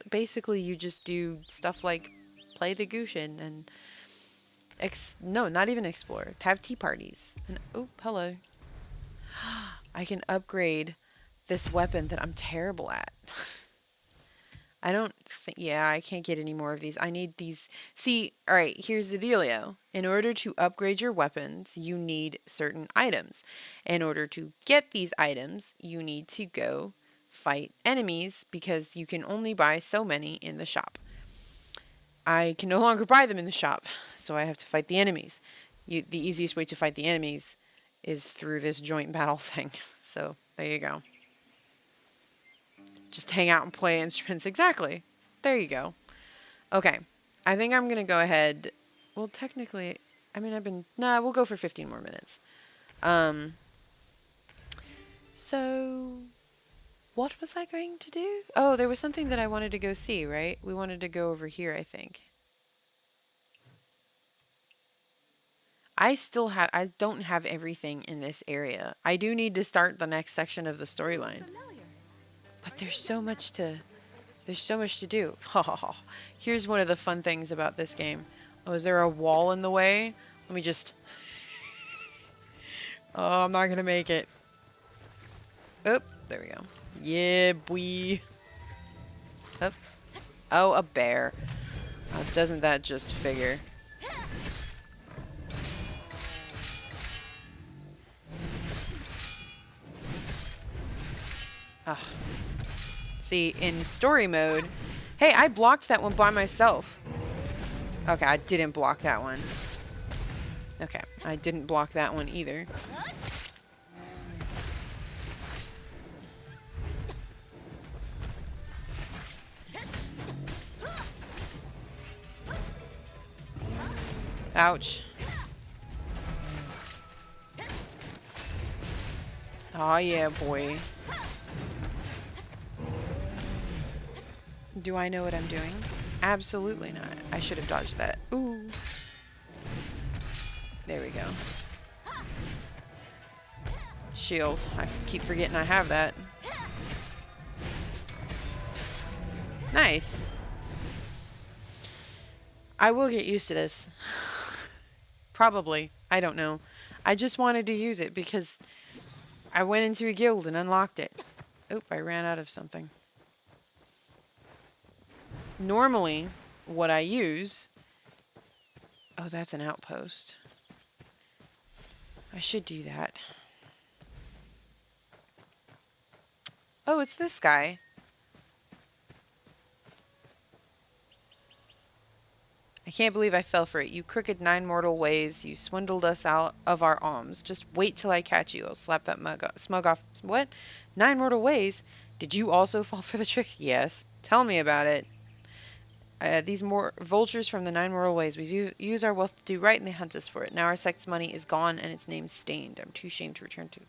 basically you just do stuff like play the Gushin and no, not even explore. Have tea parties. And oh, hello. I can upgrade this weapon that I'm terrible at. I don't think... Yeah, I can't get any more of these. I need these... See, alright, here's the dealio. In order to upgrade your weapons, you need certain items. In order to get these items, you need to go fight enemies, because you can only buy so many in the shop. I can no longer buy them in the shop, so I have to fight the enemies. The easiest way to fight the enemies is through this joint battle thing. So, there you go. Just hang out and play instruments. Exactly. There you go. Okay. I think I'm going to go ahead. Well, technically, I mean, nah, we'll go for 15 more minutes. So, what was I going to do? Oh, there was something that I wanted to go see, right? We wanted to go over here, I think. I don't have everything in this area. I do need to start the next section of the storyline. But there's so much to do. Here's one of the fun things about this game. Oh, is there a wall in the way? Let me just... Oh, I'm not gonna make it. Oop, there we go. Yeah, boy. Oop. Oh, a bear. Oh, doesn't that just figure? Ugh. See, in story mode... Hey, I blocked that one by myself. Okay, I didn't block that one. Okay, I didn't block that one either. Ouch. Oh yeah, boy. Do I know what I'm doing? Absolutely not. I should have dodged that. Ooh. There we go. Shield. I keep forgetting I have that. Nice. I will get used to this. Probably. I don't know. I just wanted to use it because I went into a guild and unlocked it. Oop, I ran out of something. Normally, what I use... Oh, that's an outpost. I should do that. Oh, it's this guy. I can't believe I fell for it. You crooked 9 mortal ways. You swindled us out of our alms. Just wait till I catch you. I'll slap that smug off. What? 9 mortal ways? Did you also fall for the trick? Yes. Tell me about it. These more vultures from the 9 mortal ways. We use our wealth to do right and they hunt us for it. Now our sect's money is gone and its name's stained. I'm too ashamed to return to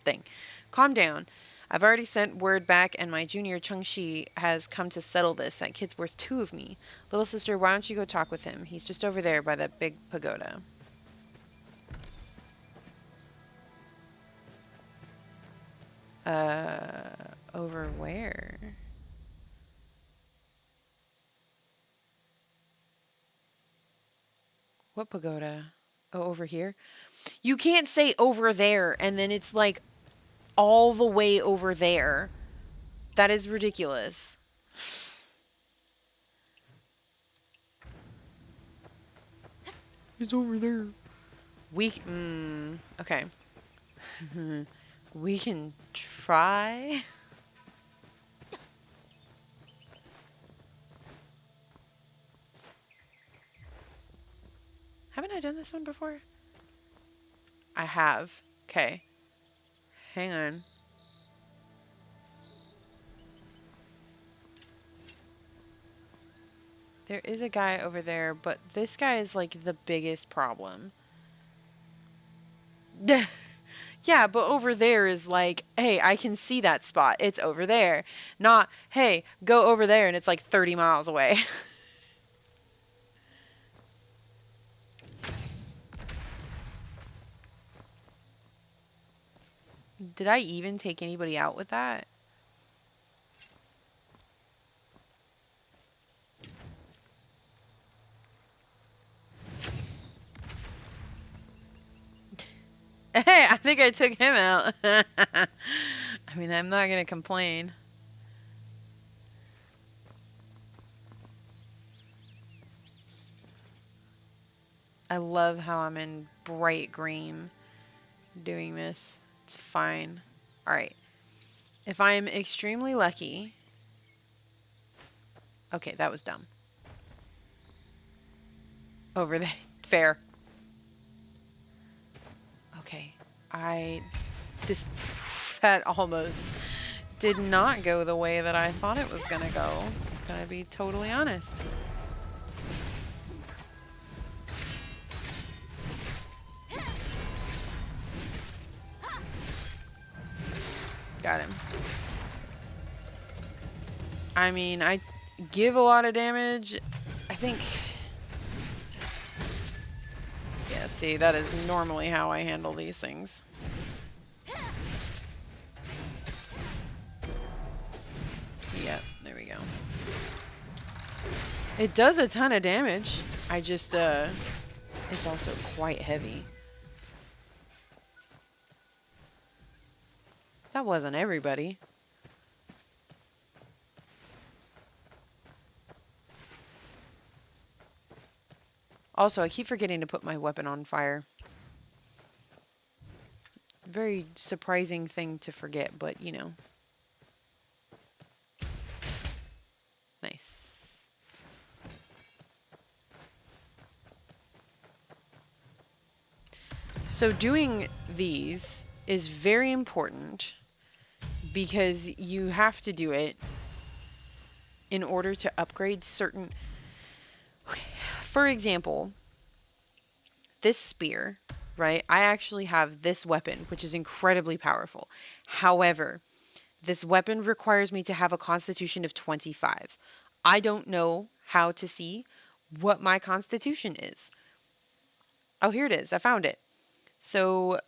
thing. Calm down. I've already sent word back and my junior Chengshi has come to settle this. That kid's worth 2 of me. Little sister, why don't you go talk with him? He's just over there by that big pagoda. Over where? What pagoda? Oh, over here? You can't say over there and then it's like all the way over there. That is ridiculous. It's over there. Okay. We can try. Haven't I done this one before? I have. Okay. Hang on. There is a guy over there, but this guy is like the biggest problem. Yeah, but over there is like, hey, I can see that spot. It's over there. Not, hey, go over there and it's like 30 miles away. Did I even take anybody out with that? Hey, I think I took him out. I mean, I'm not going to complain. I love how I'm in bright green doing this. It's fine. Alright. If I am extremely lucky... Okay, that was dumb. Over there. Fair. Okay. That almost did not go the way that I thought it was gonna go. I'm gonna be totally honest. Got him. I mean, I give a lot of damage. I think... Yeah, see, that is normally how I handle these things. Yeah, there we go. It does a ton of damage. I just, it's also quite heavy. That wasn't everybody. Also, I keep forgetting to put my weapon on fire. Very surprising thing to forget, but you know. Nice. So doing these is very important because you have to do it in order to upgrade certain... Okay. For example, this spear, right? I actually have this weapon, which is incredibly powerful. However, this weapon requires me to have a constitution of 25. I don't know how to see what my constitution is. Oh, here it is. I found it. So,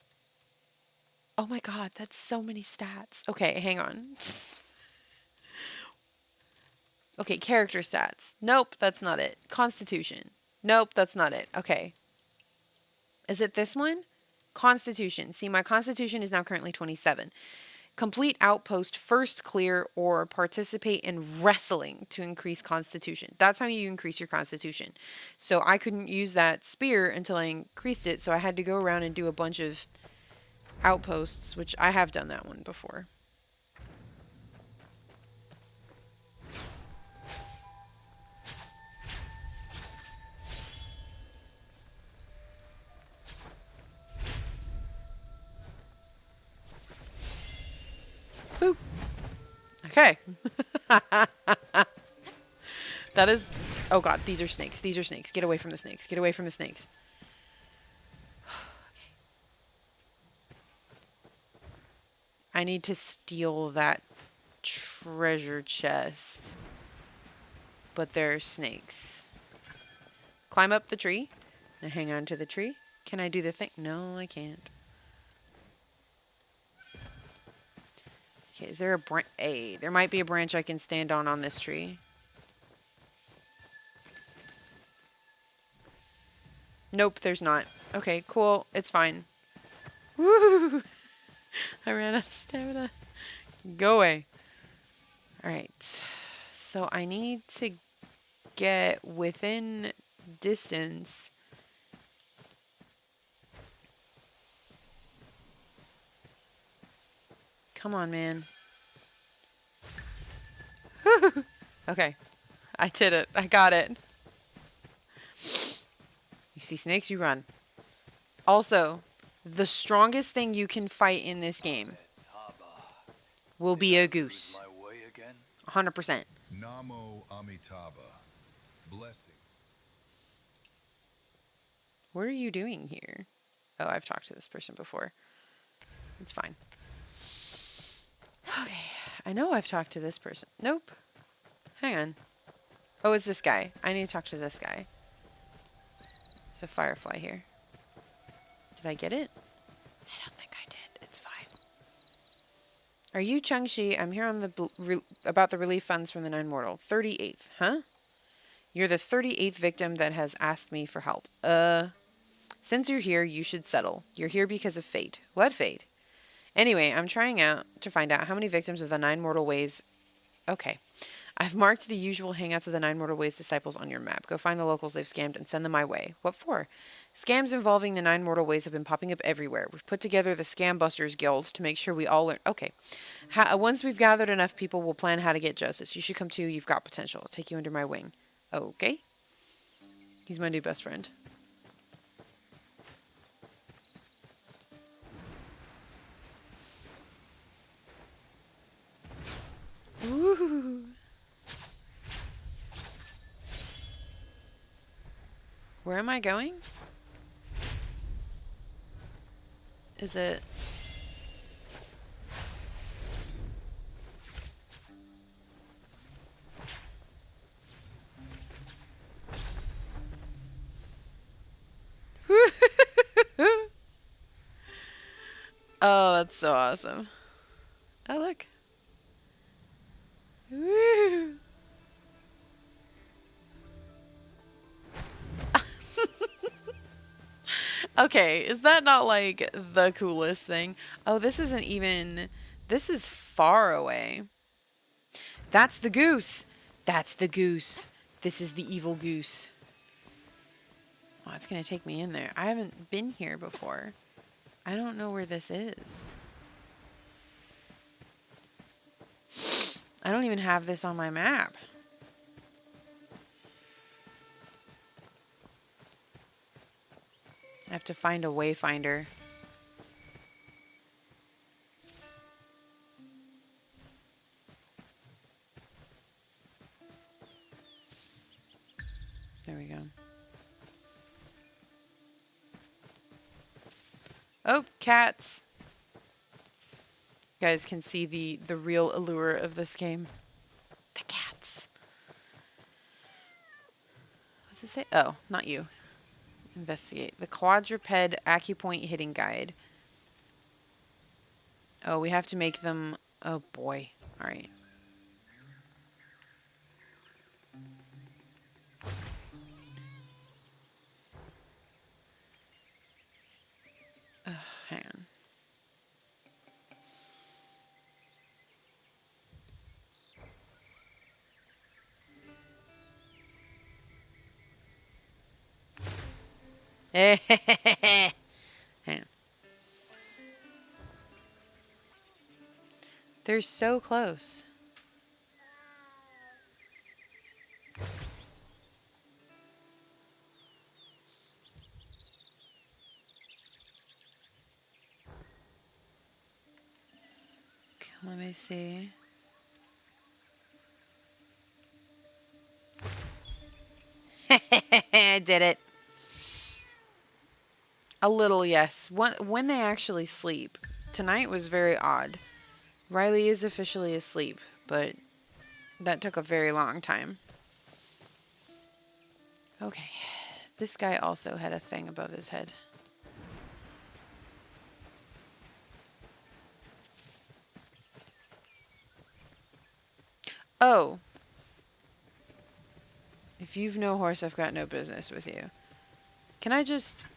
oh my God, that's so many stats. Okay, hang on. Okay, character stats. Nope, that's not it. Constitution. Nope, that's not it. Okay. Is it this one? Constitution. See, my constitution is now currently 27. Complete outpost first clear or participate in wrestling to increase constitution. That's how you increase your constitution. So I couldn't use that spear until I increased it, so I had to go around and do a bunch of outposts, which I have done that one before. Boop. Okay. That is... Oh God, these are snakes. These are snakes. Get away from the snakes. Get away from the snakes. Okay. I need to steal that treasure chest. But there are snakes. Climb up the tree. Now hang on to the tree. Can I do the thing? No, I can't. Okay, is there a branch? Hey, there might be a branch I can stand on this tree. Nope, there's not. Okay, cool. It's fine. Woo! I ran out of stamina. Go away. Alright. So I need to get within distance. Come on, man. Okay. I did it. I got it. You see snakes, you run. Also, the strongest thing you can fight in this game will be a goose. 100%. Namo Amitabha. Blessing. What are you doing here? Oh, I've talked to this person before. It's fine. Okay. I know I've talked to this person. Nope. Hang on. Oh, it's this guy. I need to talk to this guy. There's a firefly here. Did I get it? I don't think I did. It's fine. Are you Chengshi? I'm here on the about the relief funds from the Nine Mortal. 38th, huh? You're the 38th victim that has asked me for help. Since you're here, you should settle. You're here because of fate. What fate? Anyway, I'm trying out to find out how many victims of the Nine Mortal Ways... Okay. I've marked the usual hangouts of the Nine Mortal Ways disciples on your map. Go find the locals they've scammed and send them my way. What for? Scams involving the Nine Mortal Ways have been popping up everywhere. We've put together the Scam Busters Guild to make sure we all learn... Okay. Once we've gathered enough people, we'll plan how to get justice. You should come too. You've got potential. I'll take you under my wing. Okay. He's my new best friend. Woo! Where am I going? Is it... Oh, that's so awesome. Oh, look. Woo! Okay, is that not like the coolest thing? Oh, this isn't even... This is far away. That's the goose. That's the goose. This is the evil goose. Oh, it's going to take me in there. I haven't been here before. I don't know where this is. I don't even have this on my map. I have to find a wayfinder. There we go. Oh, cats. You guys can see the real allure of this game. The cats. What's it say? Oh, not you. Investigate. The quadruped acupoint hitting guide. Oh, we have to make them... Oh, boy. All right. Hang on. Hang on. They're so close. Let me see. I did it. A little, yes. When they actually sleep. Tonight was very odd. Riley is officially asleep, but that took a very long time. Okay. This guy also had a thing above his head. Oh. If you've no horse, I've got no business with you. Can I just...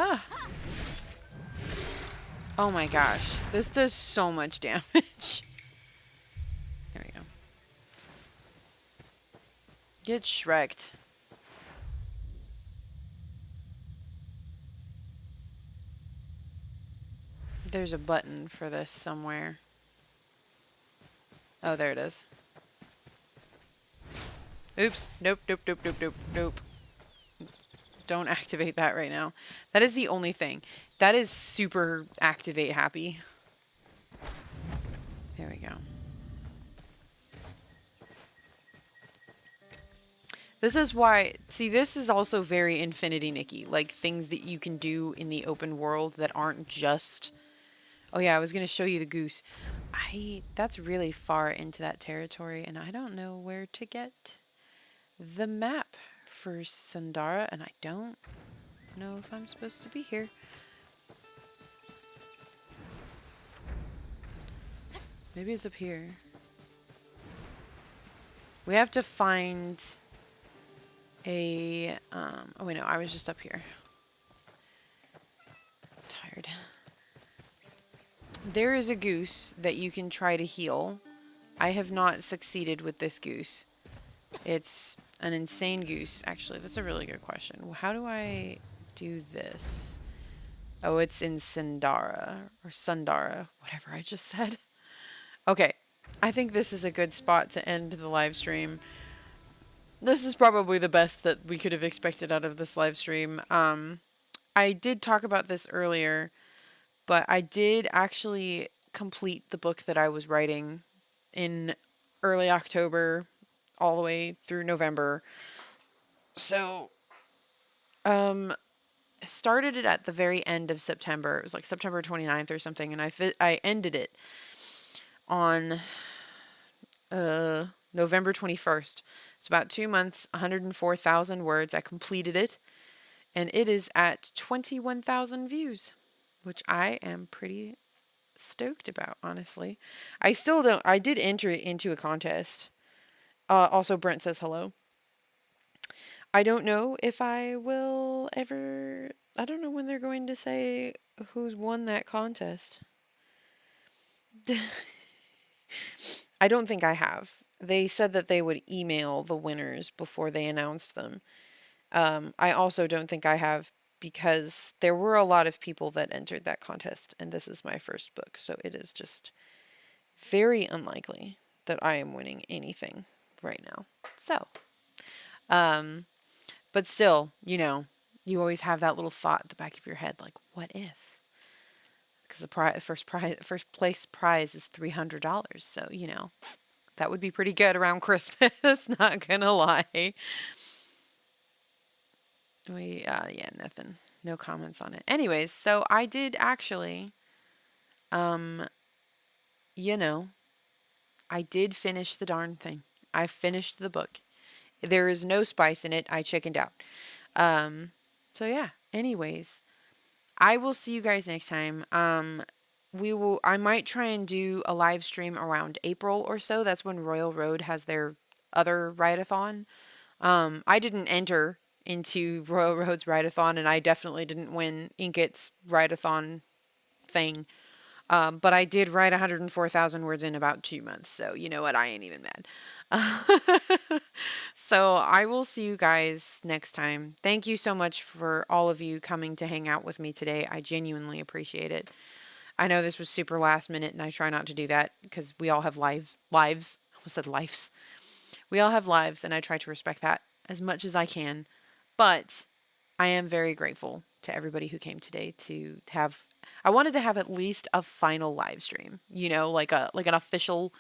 Ah. Oh my gosh. This does so much damage. There we go. Get Shrek'd. There's a button for this somewhere. Oh, there it is. Oops. Nope, nope, nope, nope, nope, nope. Don't activate that right now. That is the only thing. That is super activate happy. There we go. This is why, see, this is also very Infinity Nikki, like things that you can do in the open world that aren't just, oh yeah, I was going to show you the goose. That's really far into that territory, and I don't know where to get the map for Sundara, and I don't know if I'm supposed to be here. Maybe it's up here. We have to find a, oh wait, no, I was just up here. I'm tired. There is a goose that you can try to heal. I have not succeeded with this goose. It's an insane goose. Actually, that's a really good question. How do I do this? Oh, it's in Sundara, or Sundara, whatever I just said. Okay, I think this is a good spot to end the live stream. This is probably the best that we could have expected out of this live stream. I did talk about this earlier, but I did actually complete the book that I was writing in early October all the way through November. So, I started it at the very end of September. It was like September 29th or something, and I ended it on November 21st. It's about 2 months, 104,000 words. I completed it, and it is at 21,000 views, which I am pretty stoked about, honestly. I still don't, I did enter it into a contest. Also, Brent says hello. I don't know if I will ever, I don't know when they're going to say who's won that contest. I don't think I have. They said that they would email the winners before they announced them. I also don't think I have because there were a lot of people that entered that contest, and this is my first book, so it is just very unlikely that I am winning anything right now. So, but still, you always have that little thought at the back of your head, like, what if? Because the first place prize is $300, so That would be pretty good around Christmas, not gonna lie. Yeah, nothing. No comments on it. Anyways, so I did actually, um, you know, I did finish the darn thing. I finished the book. There is no spice in it. I chickened out. Um, so yeah. Anyways, I will see you guys next time. I might try and do a live stream around April or so. That's when Royal Road has their other write-a-thon. I didn't enter into Royal Road's write-a-thon, and I definitely didn't win Inkit's write-a-thon thing. But I did write 104,000 words in about 2 months, so you know what? I ain't even mad. So I will see you guys next time. Thank you so much for all of you coming to hang out with me today. I genuinely appreciate it. I know this was super last minute, and I try not to do that because we all have lives. I almost said lives. We all have lives, and I try to respect that as much as I can. But I am very grateful to everybody who came today to have. I wanted to have at least a final live stream, like an official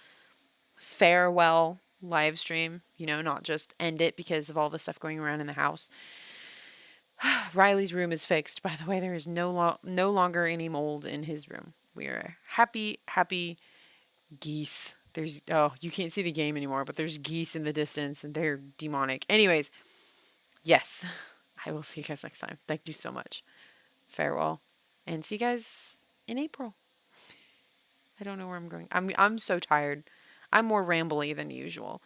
farewell live stream, not just end it because of all the stuff going around in the house. Riley's room is fixed. By the way, there is no longer any mold in his room. We are happy, happy geese. You can't see the game anymore, but there's geese in the distance and they're demonic. Anyways, yes, I will see you guys next time. Thank you so much. Farewell, and see you guys in April. I don't know where I'm going. I'm so tired. I'm more rambly than usual.